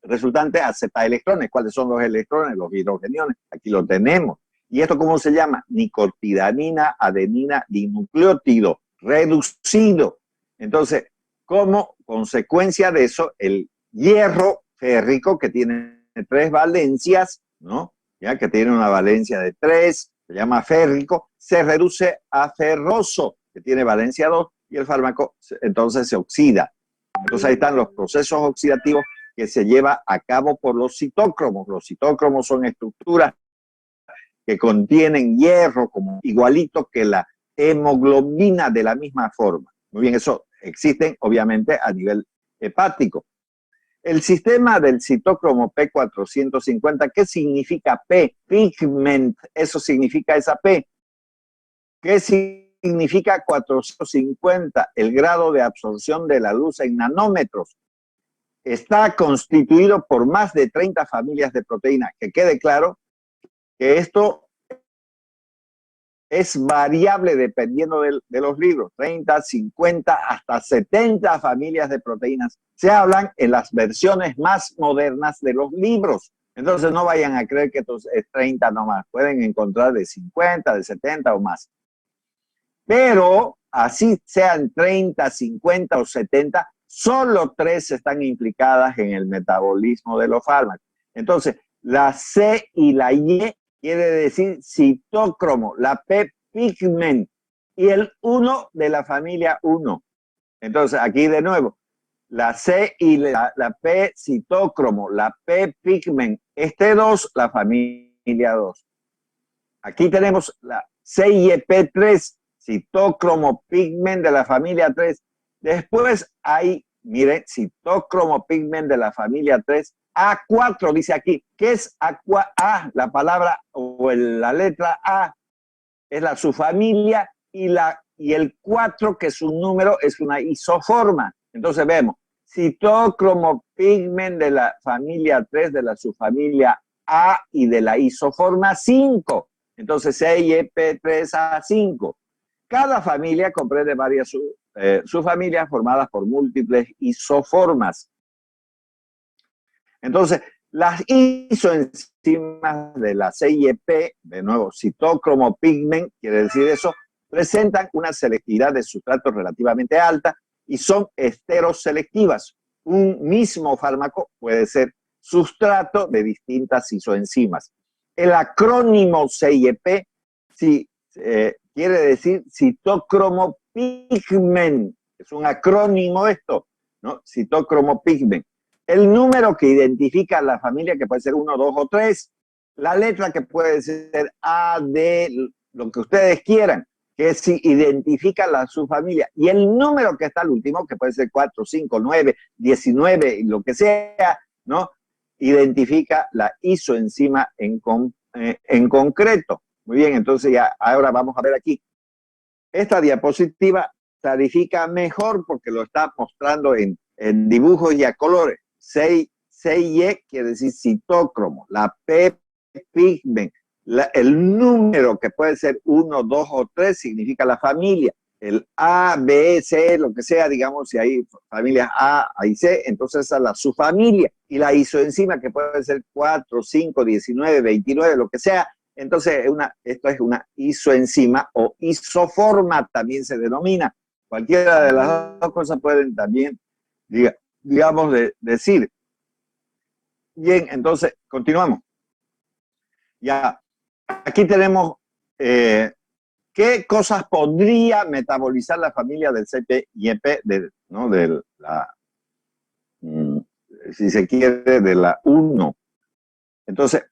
resultante acepta electrones. ¿Cuáles son los electrones? Los hidrogeniones. Aquí lo tenemos. ¿Y esto cómo se llama? Nicotinamina, adenina, dinucleótido reducido. Entonces, como consecuencia de eso, el hierro férrico, que tiene 3 valencias, ¿no?, ya que tiene una valencia de 3, se llama férrico, se reduce a ferroso, que tiene valencia 2, y el fármaco entonces se oxida. Entonces ahí están los procesos oxidativos que se lleva a cabo por los citócromos. Los citócromos son estructuras que contienen hierro, como igualito que la hemoglobina, de la misma forma. Muy bien, eso existen obviamente a nivel hepático. El sistema del citocromo P450, ¿qué significa P? Pigment, eso significa esa P. ¿Qué significa 450? El grado de absorción de la luz en nanómetros. Está constituido por más de 30 familias de proteínas. Que quede claro que esto es variable dependiendo de los libros. 30, 50, hasta 70 familias de proteínas se hablan en las versiones más modernas de los libros. Entonces no vayan a creer que esto es 30 nomás. Pueden encontrar de 50, de 70 o más. Pero así sean 30, 50 o 70, solo 3 están implicadas en el metabolismo de los fármacos. Entonces, la C y la Y quiere decir citócromo, la P pigment y el 1 de la familia 1. Entonces, aquí de nuevo, la C y la P citócromo, la P pigment, este 2, la familia 2. Aquí tenemos la CYP3, citócromo pigment de la familia 3. Después hay, miren, citócromo pigment de la familia 3. A4 dice aquí, ¿qué es A? La palabra o la letra A es la subfamilia y el 4, que es un número, es una isoforma. Entonces vemos, citócromo pigment de la familia 3, de la subfamilia A y de la isoforma 5. Entonces CYP3A5. Cada familia comprende varias subfamilias formadas por múltiples isoformas. Entonces, las isoenzimas de la CYP, de nuevo, citócromo pigment, quiere decir eso, presentan una selectividad de sustratos relativamente alta y son esteroselectivas. Un mismo fármaco puede ser sustrato de distintas isoenzimas. El acrónimo CYP quiere decir citócromo pigment. Es un acrónimo esto, ¿no? Citócromo pigment. El número que identifica la familia, que puede ser 1, 2 o 3. La letra que puede ser A, D, lo que ustedes quieran, que si identifica la subfamilia. Y el número que está al último, que puede ser 4, 5, 9, 19, lo que sea, ¿no? Identifica la isoenzima en concreto. Muy bien, entonces ya ahora vamos a ver aquí. Esta diapositiva clarifica mejor porque lo está mostrando en dibujos y a colores. CY quiere decir citócromo, la P pigment, el número que puede ser 1, 2 o 3 significa la familia. El A, B, C, lo que sea, digamos, si hay familias A y C, entonces esa es la subfamilia. Y la isoenzima que puede ser 4, 5, 19, 29, lo que sea. Entonces, esto es una isoenzima o isoforma, también se denomina. Cualquiera de las dos cosas pueden también, digamos, decir. Bien, entonces, continuamos. Ya, aquí tenemos qué cosas podría metabolizar la familia del CYP, ¿no? Si se quiere, de la 1. Entonces,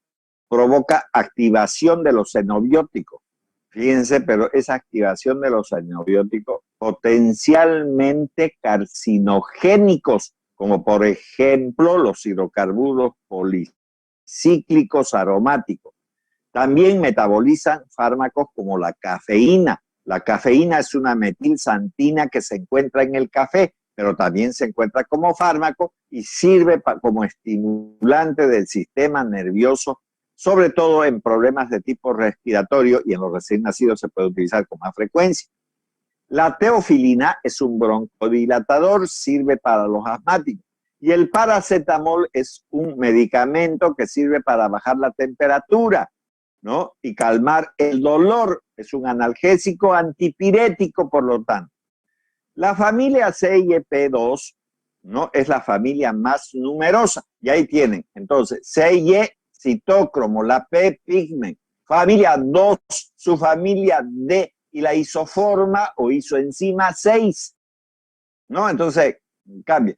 provoca activación de los xenobióticos. Fíjense, pero esa activación de los xenobióticos potencialmente carcinogénicos, como por ejemplo los hidrocarburos policíclicos aromáticos. También metabolizan fármacos como la cafeína. La cafeína es una metilsantina que se encuentra en el café, pero también se encuentra como fármaco y sirve como estimulante del sistema nervioso, sobre todo en problemas de tipo respiratorio, y en los recién nacidos se puede utilizar con más frecuencia. La teofilina es un broncodilatador, sirve para los asmáticos. Y el paracetamol es un medicamento que sirve para bajar la temperatura, ¿no? Y calmar el dolor. Es un analgésico antipirético, por lo tanto. La familia CYP2, ¿no? Es la familia más numerosa. Y ahí tienen. Entonces, CY, citócromo, la P pigment. Familia 2, su familia D y la isoforma o isoenzima 6, ¿no? Entonces, cambia.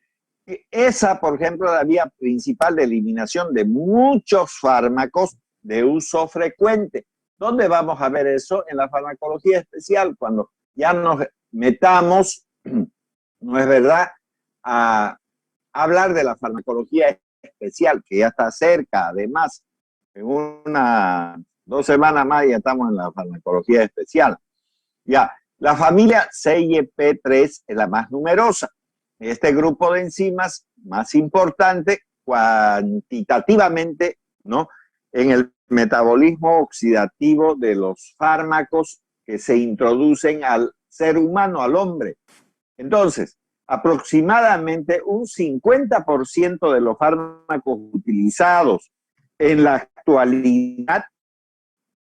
Esa, por ejemplo, es la vía principal de eliminación de muchos fármacos de uso frecuente. ¿Dónde vamos a ver eso? En la farmacología especial, cuando ya nos metamos, no es verdad, a hablar de la farmacología especial, que ya está cerca, además, en 2 semanas más ya estamos en la farmacología especial. Ya, la familia CYP3 es la más numerosa. Este grupo de enzimas más importante cuantitativamente, ¿no? En el metabolismo oxidativo de los fármacos que se introducen al ser humano, al hombre. Entonces, aproximadamente un 50% de los fármacos utilizados en la actualidad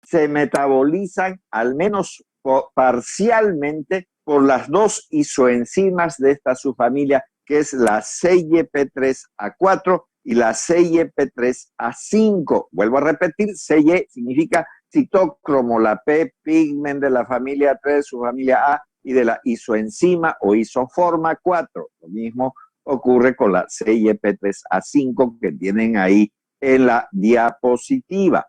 se metabolizan al menos parcialmente por las dos isoenzimas de esta subfamilia, que es la CYP3A4 y la CYP3A5. Vuelvo a repetir, CY significa citocromo, la P pigment de la familia 3, subfamilia A, y de la isoenzima o isoforma 4. Lo mismo ocurre con la CYP3A5 que tienen ahí en la diapositiva.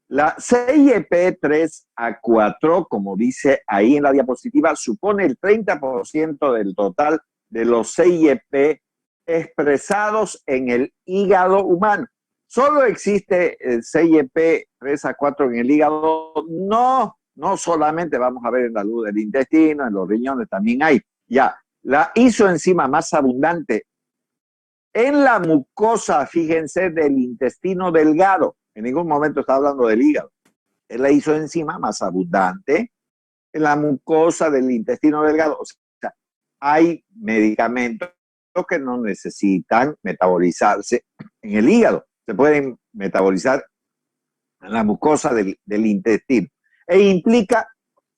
La CYP3A4, como dice ahí en la diapositiva, supone el 30% del total de los CYP expresados en el hígado humano. ¿Solo existe el CYP3A4 en el hígado? No, no solamente vamos a ver en la luz del intestino, en los riñones también hay. Ya, la isoenzima más abundante en la mucosa, fíjense, del intestino delgado. En ningún momento está hablando del hígado. Es la isoenzima más abundante en la mucosa del intestino delgado. O sea, hay medicamentos que no necesitan metabolizarse en el hígado. Se pueden metabolizar en la mucosa del intestino. E implica,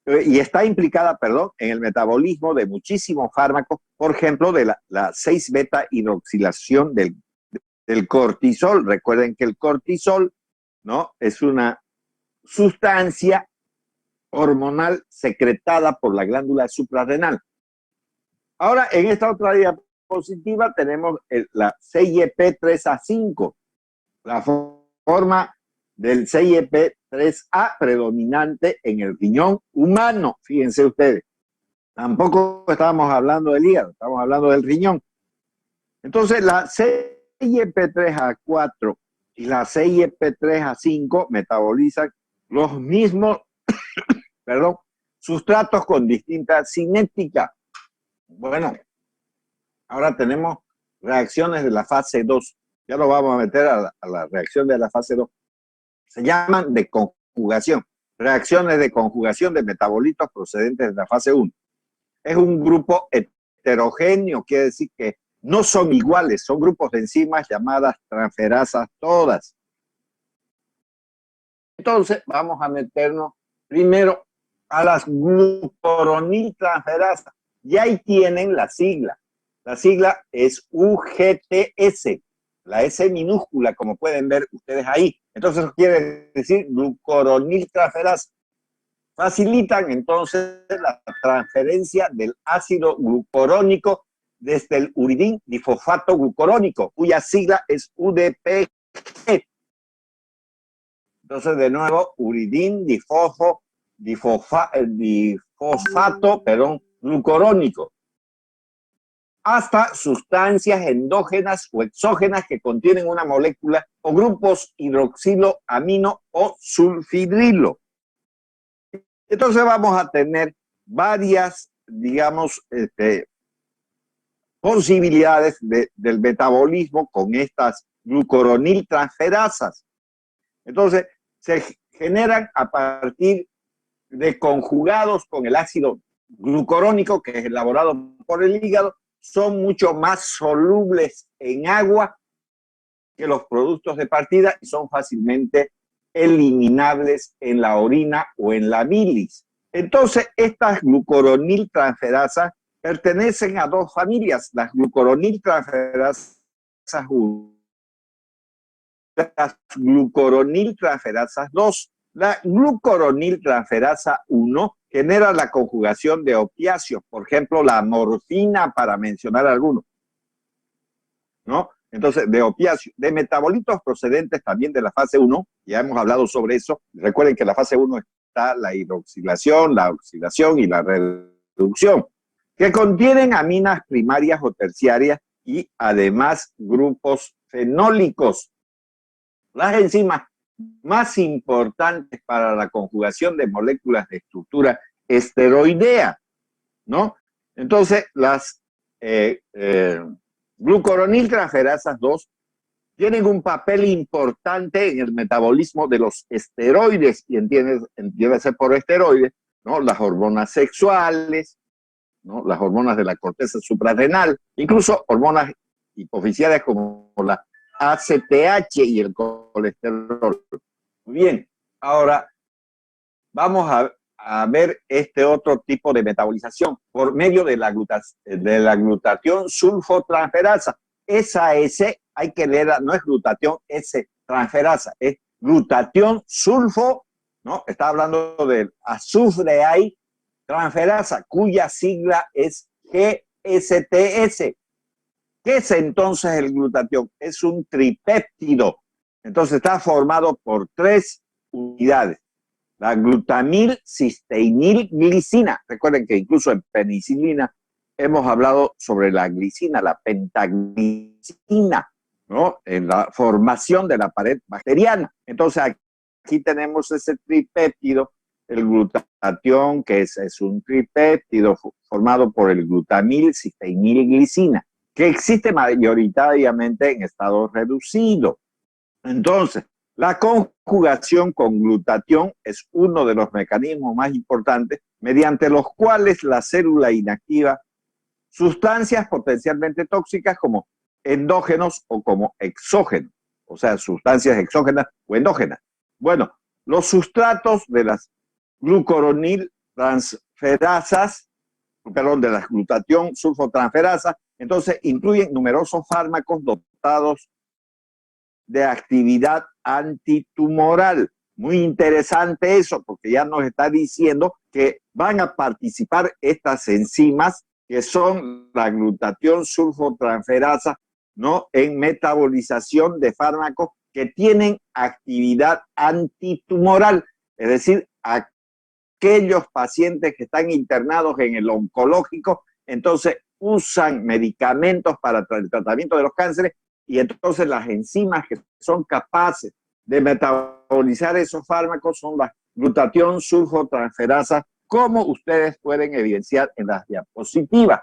y está implicada, perdón, en el metabolismo de muchísimos fármacos, por ejemplo, de la 6-beta hidroxilación del cortisol. Recuerden que el cortisol, ¿no?, es una sustancia hormonal secretada por la glándula suprarrenal. Ahora, en esta otra diapositiva tenemos la CYP3A5, la forma del CYP3A predominante en el riñón humano. Fíjense ustedes, tampoco estábamos hablando del hígado, estamos hablando del riñón. Entonces, la CYP3A4 y la CYP3A5 metabolizan los mismos sustratos con distinta cinética. Bueno, ahora tenemos reacciones de la fase 2. Ya lo vamos a meter a la reacción de la fase 2. Se llaman de conjugación. Reacciones de conjugación de metabolitos procedentes de la fase 1. Es un grupo heterogéneo, quiere decir que no son iguales, son grupos de enzimas llamadas transferasas todas. Entonces, vamos a meternos primero a las glucoroniltransferasas. Y ahí tienen la sigla. La sigla es UGTS, la S minúscula, como pueden ver ustedes ahí. Entonces, eso quiere decir glucoroniltransferasa. Facilitan entonces la transferencia del ácido glucurónico desde el uridín difosfato glucurónico, cuya sigla es UDPG. Entonces, de nuevo, uridín difosfato glucurónico, hasta sustancias endógenas o exógenas que contienen una molécula o grupos hidroxilo, amino o sulfidrilo. Entonces vamos a tener varias, digamos, posibilidades del metabolismo con estas glucoroniltransferasas. Entonces, se generan a partir de conjugados con el ácido glucurónico, que es elaborado por el hígado, son mucho más solubles en agua que los productos de partida y son fácilmente eliminables en la orina o en la bilis. Entonces, estas glucoroniltransferasas pertenecen a dos familias, las glucoroniltransferasas 1, las glucoroniltransferasas 2. La glucoroniltransferasa 1 genera la conjugación de opiáceos, por ejemplo, la morfina, para mencionar algunos, ¿no? Entonces, de opiáceos, de metabolitos procedentes también de la fase 1, ya hemos hablado sobre eso. Recuerden que en la fase 1 está la hidroxilación, la oxidación y la reducción, que contienen aminas primarias o terciarias y además grupos fenólicos. Las enzimas más importantes para la conjugación de moléculas de estructura esteroidea, ¿no? Entonces, las glucoroniltransferasas 2 tienen un papel importante en el metabolismo de los esteroides, y entiéndase por esteroides, ¿no?, las hormonas sexuales, ¿no?, las hormonas de la corteza suprarrenal, incluso hormonas hipofisiarias como la ACTH y el colesterol. Muy bien, ahora vamos a ver este otro tipo de metabolización por medio de la glutatión sulfotransferasa. Esa S, hay que leerla, no es glutatión S transferasa, es glutatión sulfo, ¿no? Está hablando del azufre ahí, transferasa, cuya sigla es GSTS. ¿Qué es entonces el glutatión? Es un tripéptido. Entonces está formado por 3 unidades. La glutamil cisteinil glicina. Recuerden que incluso en penicilina hemos hablado sobre la glicina, la pentaglicina, ¿no? En la formación de la pared bacteriana. Entonces aquí tenemos ese tripéptido, el glutatión, que es un tripéptido formado por el glutamil cisteinil glicina, que existe mayoritariamente en estado reducido. Entonces, la conjugación con glutatión es uno de los mecanismos más importantes mediante los cuales la célula inactiva sustancias potencialmente tóxicas como endógenos o como exógenos, o sea, sustancias exógenas o endógenas. Bueno, los sustratos de las glucoronil transferasas, perdón, de la glutatión sulfotransferasa, entonces incluyen numerosos fármacos dotados de actividad antitumoral. Muy interesante eso, porque ya nos está diciendo que van a participar estas enzimas que son la glutatión sulfotransferasa, ¿no? En metabolización de fármacos que tienen actividad antitumoral, es decir, aquellos pacientes que están internados en el oncológico, entonces usan medicamentos para el tratamiento de los cánceres, y entonces las enzimas que son capaces de metabolizar esos fármacos son la glutatión sulfotransferasa, como ustedes pueden evidenciar en las diapositivas.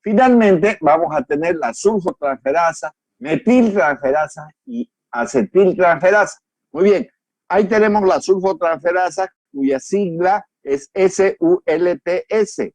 Finalmente, vamos a tener la sulfotransferasa, metiltransferasa y acetiltransferasa. Muy bien, ahí tenemos la sulfotransferasa, cuya sigla es SULTS.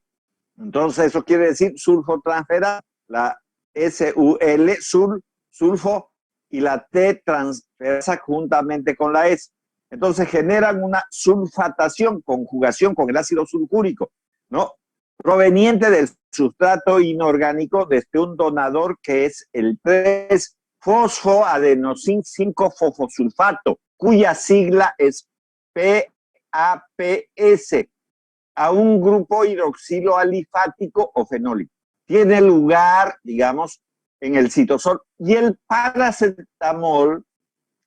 Entonces, eso quiere decir sulfotransferasa, la SUL, sulfo, y la T transferasa juntamente con la S. Entonces generan una sulfatación, conjugación con el ácido sulfúrico, ¿no? Proveniente del sustrato inorgánico desde un donador que es el 3-fosfoadenosin 5-fosfosulfato, cuya sigla es PAPS, a un grupo hidroxilo alifático o fenólico. Tiene lugar, digamos, en el citosol. Y el paracetamol,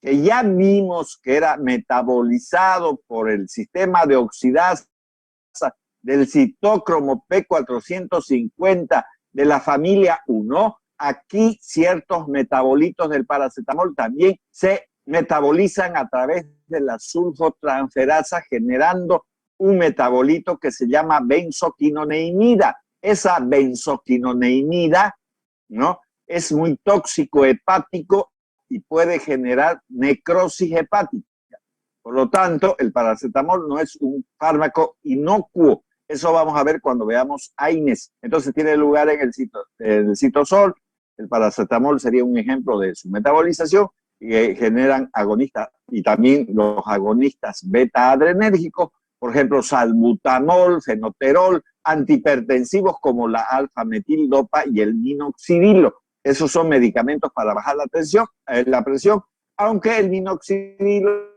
que ya vimos que era metabolizado por el sistema de oxidasa del citócromo P450 de la familia 1, aquí ciertos metabolitos del paracetamol también se metabolizan a través de la sulfotransferasa, generando un metabolito que se llama benzoquinoneimida. Esa benzoquinoneimida, ¿no?, es muy tóxico hepático y puede generar necrosis hepática. Por lo tanto, el paracetamol no es un fármaco inocuo. Eso vamos a ver cuando veamos AINES. Entonces tiene lugar en el citosol. El paracetamol sería un ejemplo de su metabolización, y generan agonistas, y también los agonistas beta-adrenérgicos, por ejemplo, salbutamol, fenoterol, antihipertensivos como la alfa-metildopa y el minoxidilo. Esos son medicamentos para bajar la presión, aunque el minoxidilo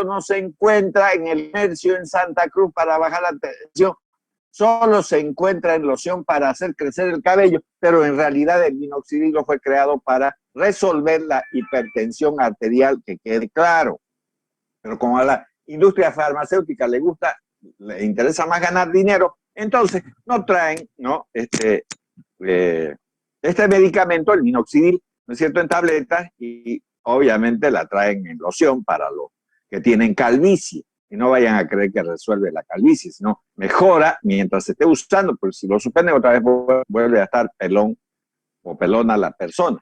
no se encuentra en el comercio en Santa Cruz para bajar la tensión, solo se encuentra en loción para hacer crecer el cabello, pero en realidad el minoxidilo fue creado para resolver la hipertensión arterial, que quede claro. Pero como a la industria farmacéutica le interesa más ganar dinero, entonces no traen, ¿no?, este medicamento, el minoxidil, ¿no es cierto?, en tabletas, y obviamente la traen en loción para los que tienen calvicie. Y no vayan a creer que resuelve la calvicie, sino mejora mientras se esté usando, porque si lo suspende otra vez vuelve a estar pelón o pelona la persona.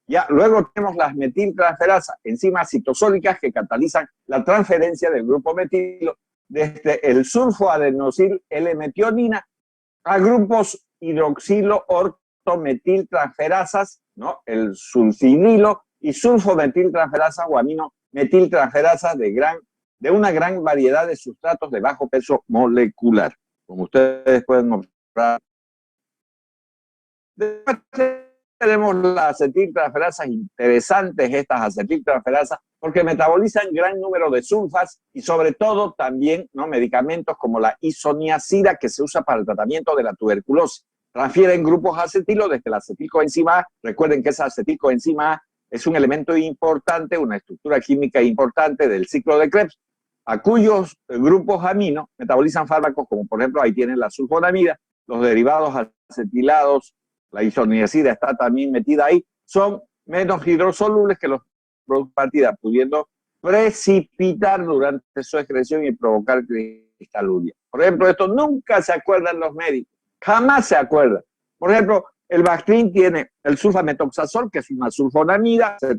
Ya, luego tenemos las metiltransferasas, enzimas citosólicas que catalizan la transferencia del grupo metilo desde el sulfoadenosil L-metionina a grupos hidroxilo ortometiltransferasas, ¿no? El sulfinilo y sulfometiltransferasas o aminometiltransferasas de una gran variedad de sustratos de bajo peso molecular, como ustedes pueden observar. Después tenemos las acetiltransferasas, interesantes estas acetiltransferasas, porque metabolizan gran número de sulfas y sobre todo también, ¿no?, medicamentos como la isoniazida, que se usa para el tratamiento de la tuberculosis. Transfieren grupos acetilo desde la acetilcoenzima A. Recuerden que esa acetilcoenzima A es un elemento importante, una estructura química importante del ciclo de Krebs, a cuyos grupos amino metabolizan fármacos como, por ejemplo, ahí tienen la sulfonamida, los derivados acetilados, la isoniazida está también metida ahí, son menos hidrosolubles que los productos partida, pudiendo precipitar durante su excreción y provocar cristaluria. Por ejemplo, esto nunca se acuerdan los médicos, jamás se acuerdan. Por ejemplo, el Bactrim tiene el sulfametoxazol, que es una sulfonamida, se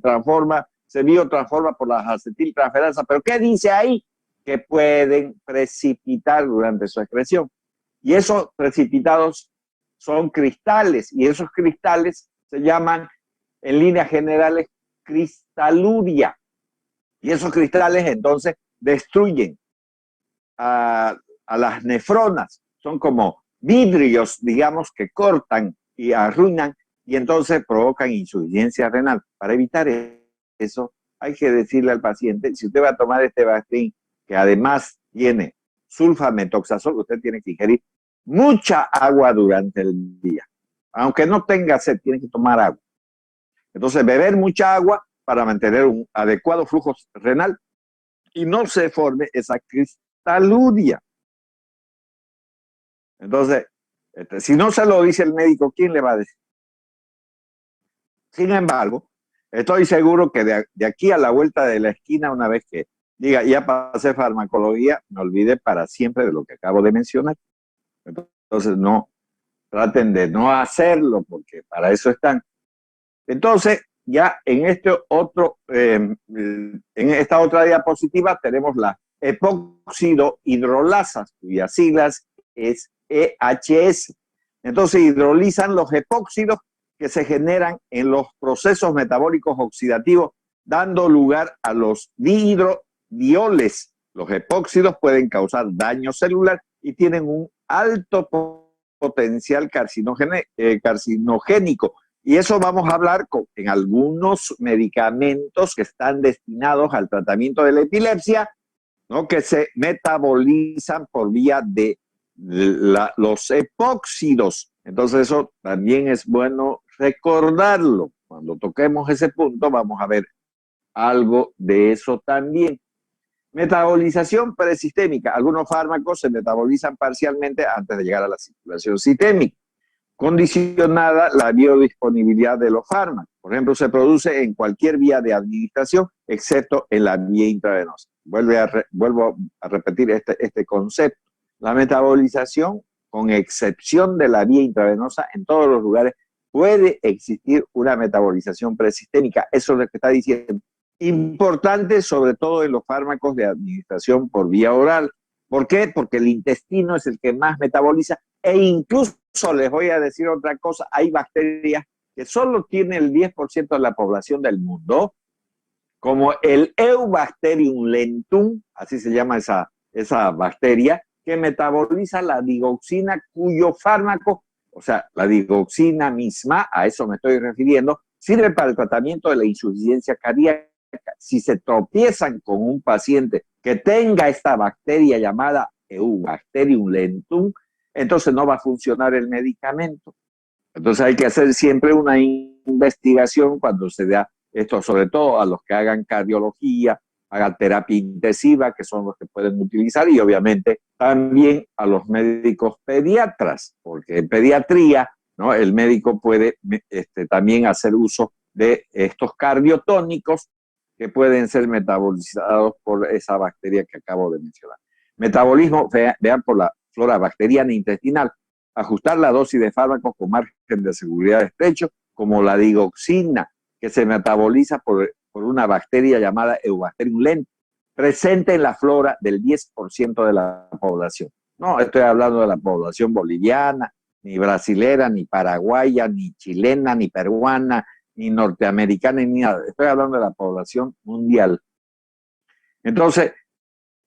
biotransforma por las acetiltransferasas, pero ¿qué dice ahí? Que pueden precipitar durante su excreción. Y esos precipitados son cristales, y esos cristales se llaman, en líneas generales, cristaluria. Y esos cristales entonces destruyen a las nefronas, son como vidrios, digamos, que cortan y arruinan y entonces provocan insuficiencia renal. Para evitar eso, hay que decirle al paciente, si usted va a tomar este Bactrim, que además tiene sulfametoxazol, usted tiene que ingerir mucha agua durante el día. Aunque no tenga sed, tiene que tomar agua. Entonces, beber mucha agua para mantener un adecuado flujo renal y no se forme esa cristaluria. Entonces, si no se lo dice el médico, ¿quién le va a decir? Sin embargo, estoy seguro que de aquí a la vuelta de la esquina, una vez que diga, ya pasé farmacología, me olvide para siempre de lo que acabo de mencionar. Entonces, no, traten de no hacerlo, porque para eso están. Entonces, ya en esta otra diapositiva tenemos las epóxido-hidrolasas, cuyas siglas es EHS. Entonces, hidrolizan los epóxidos que se generan en los procesos metabólicos oxidativos, dando lugar a los dihidrodioles. Los epóxidos pueden causar daño celular y tienen un alto potencial carcinogénico. Y eso vamos a hablar en algunos medicamentos que están destinados al tratamiento de la epilepsia, ¿no?, que se metabolizan por vía de los epóxidos. Entonces eso también es bueno recordarlo. Cuando toquemos ese punto vamos a ver algo de eso también. Metabolización presistémica. Algunos fármacos se metabolizan parcialmente antes de llegar a la circulación sistémica, condicionada la biodisponibilidad de los fármacos. Por ejemplo, se produce en cualquier vía de administración, excepto en la vía intravenosa. Vuelvo a repetir este concepto. La metabolización, con excepción de la vía intravenosa, en todos los lugares puede existir una metabolización presistémica. Eso es lo que está diciendo. Importante sobre todo en los fármacos de administración por vía oral. ¿Por qué? Porque el intestino es el que más metaboliza, e incluso les voy a decir otra cosa, hay bacterias que solo tiene el 10% de la población del mundo, como el Eubacterium lentum, así se llama esa bacteria, que metaboliza la digoxina, cuyo fármaco, o sea, la digoxina misma, a eso me estoy refiriendo, sirve para el tratamiento de la insuficiencia cardíaca. Si se tropiezan con un paciente que tenga esta bacteria llamada Eubacterium lentum, entonces no va a funcionar el medicamento. Entonces hay que hacer siempre una investigación cuando se da esto, sobre todo a los que hagan cardiología, hagan terapia intensiva, que son los que pueden utilizar, y obviamente también a los médicos pediatras, porque en pediatría, ¿no?, el médico puede también hacer uso de estos cardiotónicos que pueden ser metabolizados por esa bacteria que acabo de mencionar. Metabolismo, vean por la flora bacteriana intestinal, ajustar la dosis de fármacos con margen de seguridad estrecho, como la digoxina, que se metaboliza por una bacteria llamada Eubacterium lentum, presente en la flora del 10% de la población. No estoy hablando de la población boliviana, ni brasilera, ni paraguaya, ni chilena, ni peruana, ni norteamericana, ni nada. Estoy hablando de la población mundial. Entonces,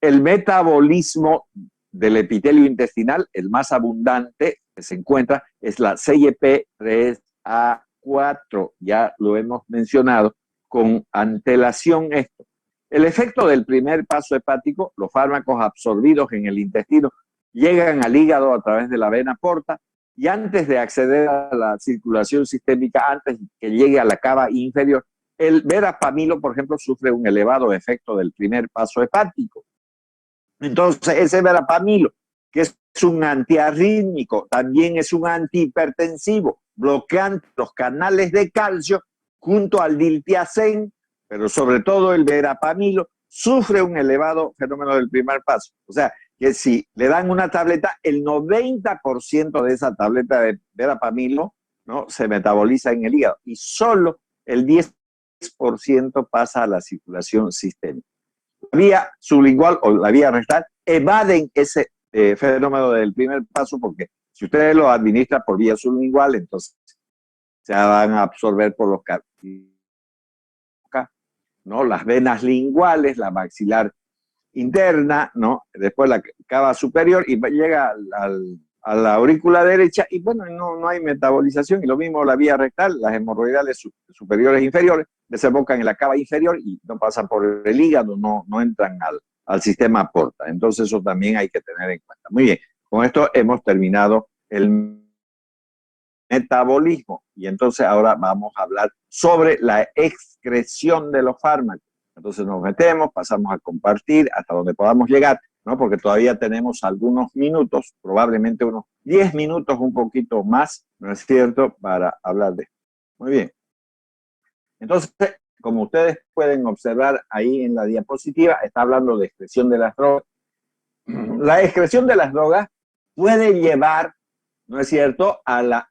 el metabolismo del epitelio intestinal, el más abundante que se encuentra, es la CYP3A4. Ya lo hemos mencionado con antelación esto. El efecto del primer paso hepático, los fármacos absorbidos en el intestino llegan al hígado a través de la vena porta y antes de acceder a la circulación sistémica, antes que llegue a la cava inferior, el verapamilo, por ejemplo, sufre un elevado efecto del primer paso hepático. Entonces, ese verapamilo, que es un antiarrítmico, también es un antihipertensivo, bloqueando los canales de calcio junto al diltiazem, pero sobre todo el verapamilo, sufre un elevado fenómeno del primer paso. O sea, que si le dan una tableta, el 90% de esa tableta de verapamilo, ¿no?, se metaboliza en el hígado y solo el 10% pasa a la circulación sistémica. La vía sublingual o la vía rectal evaden ese fenómeno del primer paso porque si ustedes lo administran por vía sublingual, entonces se van a absorber por los ¿no?, las venas linguales, la maxilar interna, ¿no?, después la cava superior y llega a la aurícula derecha y bueno, no hay metabolización. Y lo mismo la vía rectal, las hemorroidales superiores e inferiores desembocan en la cava inferior y no pasan por el hígado, no entran al sistema porta. Entonces eso también hay que tener en cuenta. Muy bien, con esto hemos terminado el metabolismo y entonces ahora vamos a hablar sobre la excreción de los fármacos. Entonces nos metemos, pasamos a compartir hasta donde podamos llegar, ¿no?, porque todavía tenemos algunos minutos, probablemente unos 10 minutos, un poquito más, ¿no es cierto?, para hablar de esto. Muy bien. Entonces, como ustedes pueden observar ahí en la diapositiva, está hablando de excreción de las drogas. La excreción de las drogas puede llevar, ¿no es cierto?, a la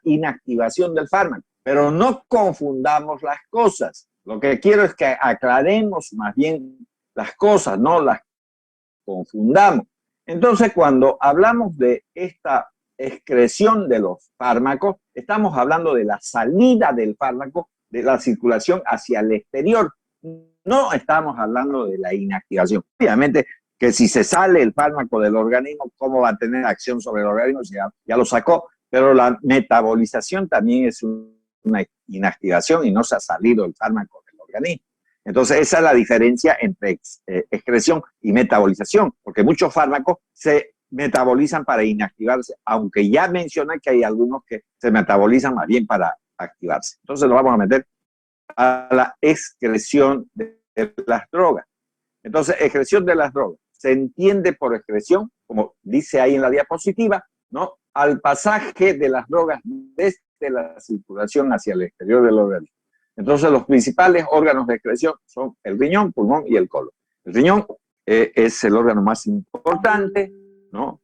inactivación del fármaco, pero no confundamos las cosas. Lo que quiero es que aclaremos más bien las cosas, no las confundamos. Entonces, cuando hablamos de esta excreción de los fármacos, estamos hablando de la salida del fármaco de la circulación hacia el exterior. No estamos hablando de la inactivación. Obviamente que si se sale el fármaco del organismo, ¿cómo va a tener acción sobre el organismo? Ya lo sacó, pero la metabolización también es una inactivación y no se ha salido el fármaco del organismo. Entonces esa es la diferencia entre excreción y metabolización, porque muchos fármacos se metabolizan para inactivarse, aunque ya mencioné que hay algunos que se metabolizan más bien para activarse. Entonces nos vamos a meter a la excreción de las drogas. Entonces, excreción de las drogas se entiende por excreción, como dice ahí en la diapositiva, ¿no?, al pasaje de las drogas desde la circulación hacia el exterior del organismo. Entonces, los principales órganos de excreción son el riñón, pulmón y el colon. El riñón es el órgano más importante, ¿no?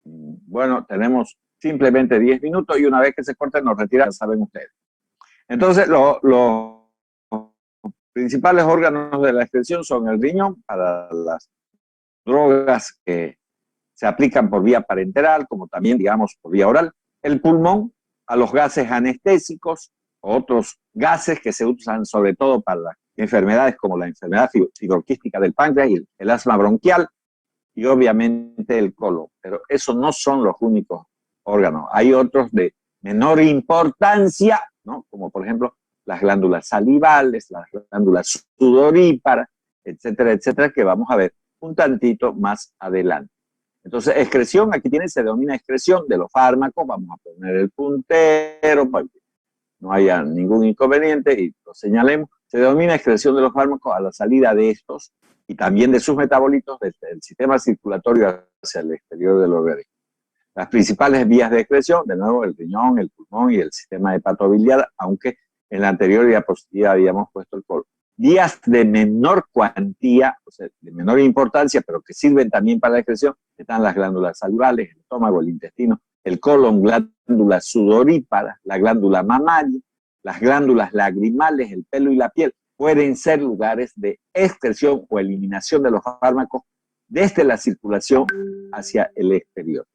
Bueno, tenemos simplemente 10 minutos y una vez que se corten nos retiran, saben ustedes. Entonces, los principales órganos de la excreción son el riñón para las drogas que se aplican por vía parenteral, como también, digamos, por vía oral. El pulmón a los gases anestésicos, otros gases que se usan sobre todo para las enfermedades como la enfermedad fibroquística del páncreas y el asma bronquial, y obviamente el colon. Pero esos no son los únicos órganos. Hay otros de menor importancia, ¿no?, como por ejemplo las glándulas salivales, las glándulas sudoríparas, etcétera, etcétera, que vamos a ver un tantito más adelante. Entonces, excreción, aquí se denomina excreción de los fármacos. Vamos a poner el puntero para que no haya ningún inconveniente y lo señalemos. Se denomina excreción de los fármacos a la salida de estos y también de sus metabolitos desde el sistema circulatorio hacia el exterior del organismo. Las principales vías de excreción, de nuevo, el riñón, el pulmón y el sistema hepatobiliar, aunque en la anterior diapositiva habíamos puesto el colon. Vías de menor cuantía, o sea, de menor importancia, pero que sirven también para la excreción, están las glándulas salivales, el estómago, el intestino, el colon, glándulas sudoríparas, la glándula mamaria, las glándulas lagrimales, el pelo y la piel, pueden ser lugares de excreción o eliminación de los fármacos desde la circulación hacia el exterior.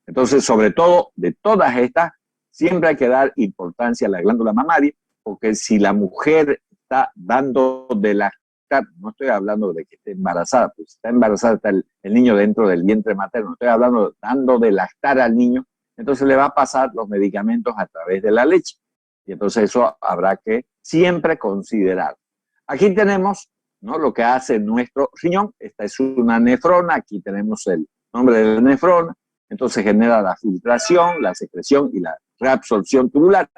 Entonces, sobre todo, de todas estas, siempre hay que dar importancia a la glándula mamaria, porque si la mujer está dando de lactar, no estoy hablando de que esté embarazada, pues si está embarazada está el niño dentro del vientre materno, estoy hablando de dando de lactar al niño, entonces le va a pasar los medicamentos a través de la leche. Y entonces eso habrá que siempre considerar. Aquí tenemos, ¿no?, lo que hace nuestro riñón. Esta es una nefrona, aquí tenemos el nombre de la nefrona. Entonces genera la filtración, la secreción y la reabsorción tubular.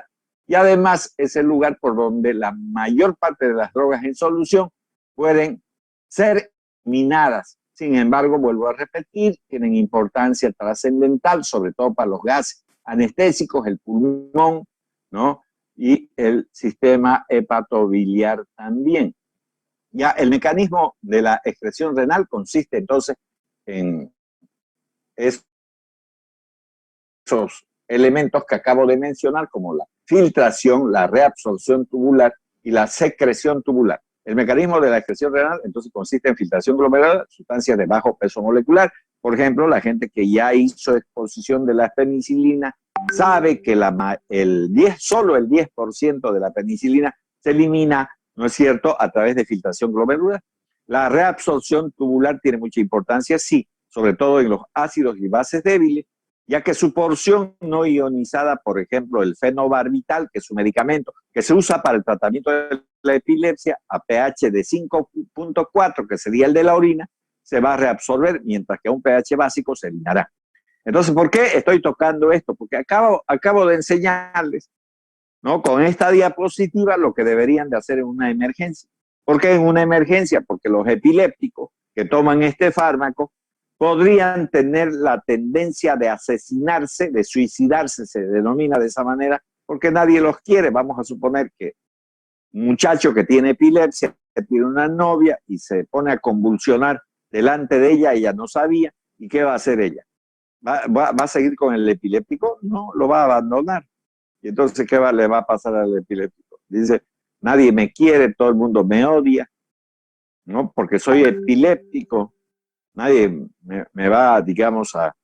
Y además es el lugar por donde la mayor parte de las drogas en solución pueden ser minadas. Sin embargo, vuelvo a repetir, tienen importancia trascendental, sobre todo para los gases anestésicos, el pulmón, ¿no?, y el sistema hepatobiliar también. Ya el mecanismo de la excreción renal consiste entonces en esos elementos que acabo de mencionar, como la filtración, la reabsorción tubular y la secreción tubular. El mecanismo de la excreción renal entonces consiste en filtración glomerular, sustancias de bajo peso molecular. Por ejemplo, la gente que ya hizo exposición de la penicilina sabe que solo el 10% de la penicilina se elimina, ¿no es cierto?, a través de filtración glomerular. La reabsorción tubular tiene mucha importancia, sí, sobre todo en los ácidos y bases débiles, ya que su porción no ionizada, por ejemplo, el fenobarbital, que es un medicamento que se usa para el tratamiento de la epilepsia, a pH de 5.4, que sería el de la orina, se va a reabsorber, mientras que a un pH básico se eliminará. Entonces, ¿por qué estoy tocando esto? Porque acabo de enseñarles, ¿no?, con esta diapositiva lo que deberían de hacer en una emergencia. ¿Por qué en una emergencia? Porque los epilépticos que toman este fármaco podrían tener la tendencia de asesinarse, de suicidarse, se denomina de esa manera, porque nadie los quiere. Vamos a suponer que un muchacho que tiene epilepsia, que tiene una novia y se pone a convulsionar delante de ella no sabía, ¿y qué va a hacer ella? ¿Va a seguir con el epiléptico? No, lo va a abandonar. Y entonces, ¿qué le va a pasar al epiléptico? Dice, nadie me quiere, todo el mundo me odia, ¿no?, porque soy epiléptico. Nadie me va, digamos, a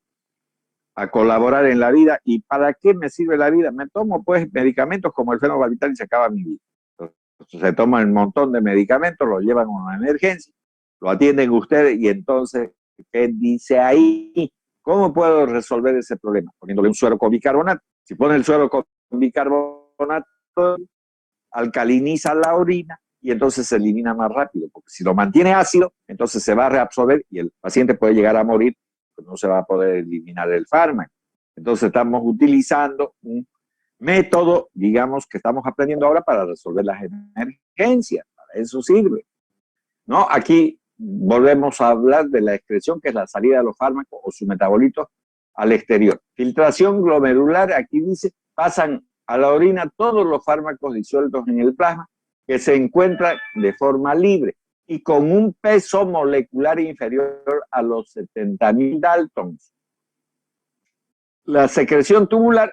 colaborar en la vida. ¿Y para qué me sirve la vida? Me tomo, pues, medicamentos como el fenobarbital y se acaba mi vida. Entonces, se toman un montón de medicamentos, lo llevan a una emergencia, lo atienden ustedes y entonces, ¿qué dice ahí? ¿Cómo puedo resolver ese problema? Poniéndole un suero con bicarbonato. Si pone el suero con bicarbonato, alcaliniza la orina y entonces se elimina más rápido, porque si lo mantiene ácido, entonces se va a reabsorber y el paciente puede llegar a morir, pues no se va a poder eliminar el fármaco. Entonces estamos utilizando un método, digamos, que estamos aprendiendo ahora para resolver las emergencias, para eso sirve, ¿no? Aquí volvemos a hablar de la excreción, que es la salida de los fármacos o sus metabolitos al exterior. Filtración glomerular, aquí dice, pasan a la orina todos los fármacos disueltos en el plasma que se encuentran de forma libre y con un peso molecular inferior a los 70.000 Daltons. La secreción tubular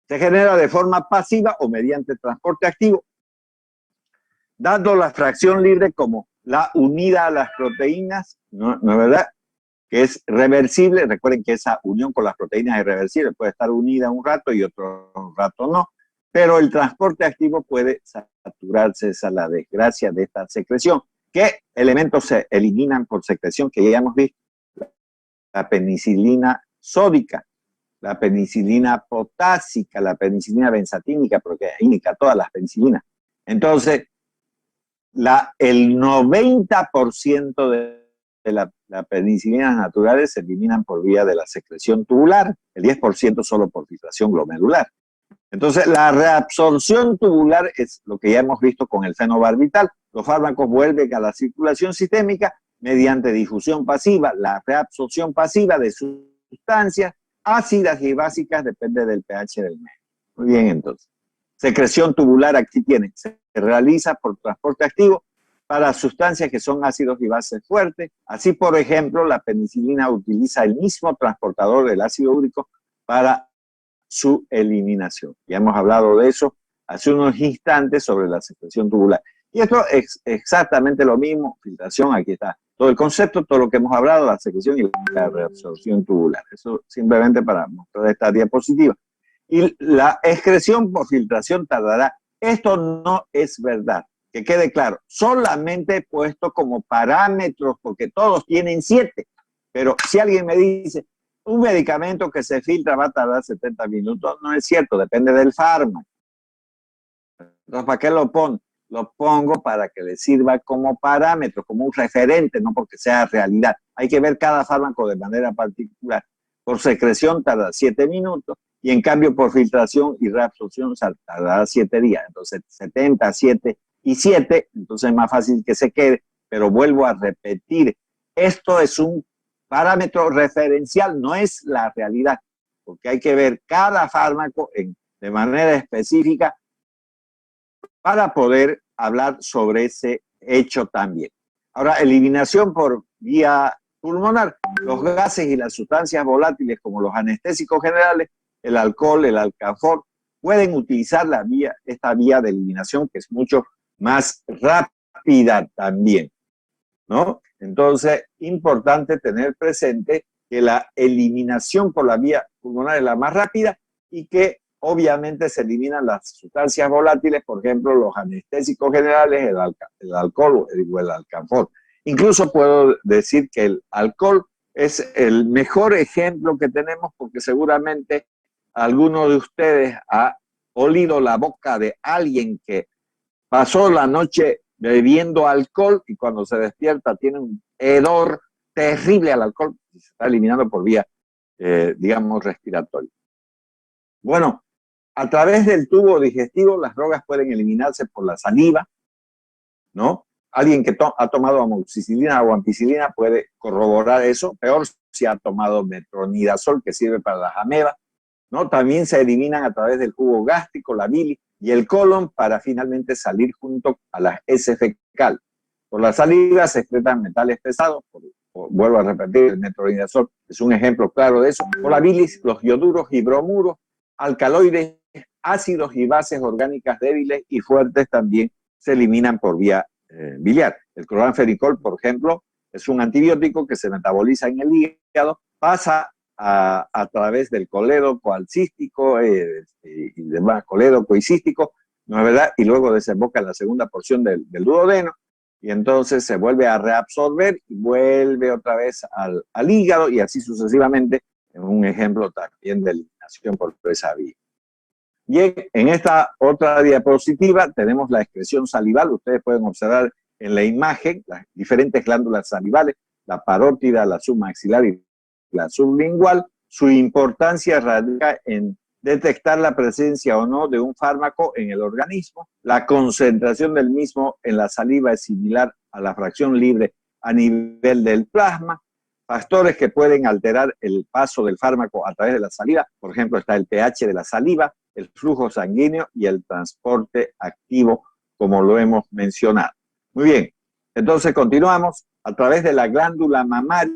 se genera de forma pasiva o mediante transporte activo, dando la fracción libre como la unida a las proteínas, ¿no es verdad?, que es reversible. Recuerden que esa unión con las proteínas es reversible, puede estar unida un rato y otro rato no, pero el transporte activo puede saturarse. Esa es la desgracia de esta secreción. ¿Qué elementos se eliminan por secreción? Que ya hemos visto: la penicilina sódica, la penicilina potásica, la penicilina benzatínica, proteínica, todas las penicilinas. Entonces, el 90% de las penicilinas naturales se eliminan por vía de la secreción tubular, el 10% solo por filtración glomerular. Entonces, la reabsorción tubular es lo que ya hemos visto con el fenobarbital. Los fármacos vuelven a la circulación sistémica mediante difusión pasiva. La reabsorción pasiva de sustancias ácidas y básicas depende del pH del medio. Muy bien, entonces. Secreción tubular, aquí tiene, se realiza por transporte activo para sustancias que son ácidos y bases fuertes. Así, por ejemplo, la penicilina utiliza el mismo transportador del ácido úrico para su eliminación. Ya hemos hablado de eso hace unos instantes sobre la secreción tubular. Y esto es exactamente lo mismo, filtración, aquí está todo el concepto, todo lo que hemos hablado, la secreción y la reabsorción tubular. Eso simplemente para mostrar esta diapositiva. Y la excreción por filtración tardará. Esto no es verdad, que quede claro. Solamente he puesto como parámetros, porque todos tienen 7. Pero si alguien me dice, un medicamento que se filtra va a tardar 70 minutos, no es cierto, depende del fármaco. Entonces, ¿para qué lo pongo? Lo pongo para que le sirva como parámetro, como un referente, no porque sea realidad. Hay que ver cada fármaco de manera particular. Por secreción tarda 7 minutos y en cambio por filtración y reabsorción tardará 7 días. Entonces 70, 7 y 7, entonces es más fácil que se quede, pero vuelvo a repetir, esto es un parámetro referencial, no es la realidad, porque hay que ver cada fármaco de manera específica para poder hablar sobre ese hecho también. Ahora, eliminación por vía pulmonar, los gases y las sustancias volátiles como los anestésicos generales, el alcohol, el alcanfor, pueden utilizar esta vía de eliminación que es mucho más rápida también, ¿no? Entonces, importante tener presente que la eliminación por la vía pulmonar es la más rápida y que obviamente se eliminan las sustancias volátiles, por ejemplo, los anestésicos generales, el alcohol o el alcanfor. Incluso puedo decir que el alcohol es el mejor ejemplo que tenemos porque seguramente alguno de ustedes ha olido la boca de alguien que pasó la noche bebiendo alcohol y cuando se despierta tiene un hedor terrible al alcohol y se está eliminando por vía, digamos, respiratoria. Bueno, a través del tubo digestivo las drogas pueden eliminarse por la saliva, ¿no? Alguien que ha tomado amoxicilina o ampicilina puede corroborar eso, peor si ha tomado metronidazol, que sirve para las amebas, ¿no? También se eliminan a través del jugo gástrico, la bilis y el colon para finalmente salir junto a las heces fecales. Por la saliva se excretan metales pesados, vuelvo a repetir, el metronidazol es un ejemplo claro de eso. Por la bilis, los ioduros y bromuros, alcaloides, ácidos y bases orgánicas débiles y fuertes también se eliminan por vía biliar. El cloranfericol, por ejemplo, es un antibiótico que se metaboliza en el hígado, pasa a través del coledo coalcístico y demás, coledo coicístico, ¿no es verdad? Y luego desemboca en la segunda porción del duodeno y entonces se vuelve a reabsorber y vuelve otra vez al hígado y así sucesivamente, en un ejemplo también de eliminación por esa vía. Bien, en esta otra diapositiva tenemos la excreción salival. Ustedes pueden observar en la imagen las diferentes glándulas salivales, la parótida, la submaxilar y la sublingual. Su importancia radica en detectar la presencia o no de un fármaco en el organismo. La concentración del mismo en la saliva es similar a la fracción libre a nivel del plasma. Factores que pueden alterar el paso del fármaco a través de la saliva, por ejemplo, está el pH de la saliva, el flujo sanguíneo y el transporte activo, como lo hemos mencionado. Muy bien, entonces continuamos a través de la glándula mamaria.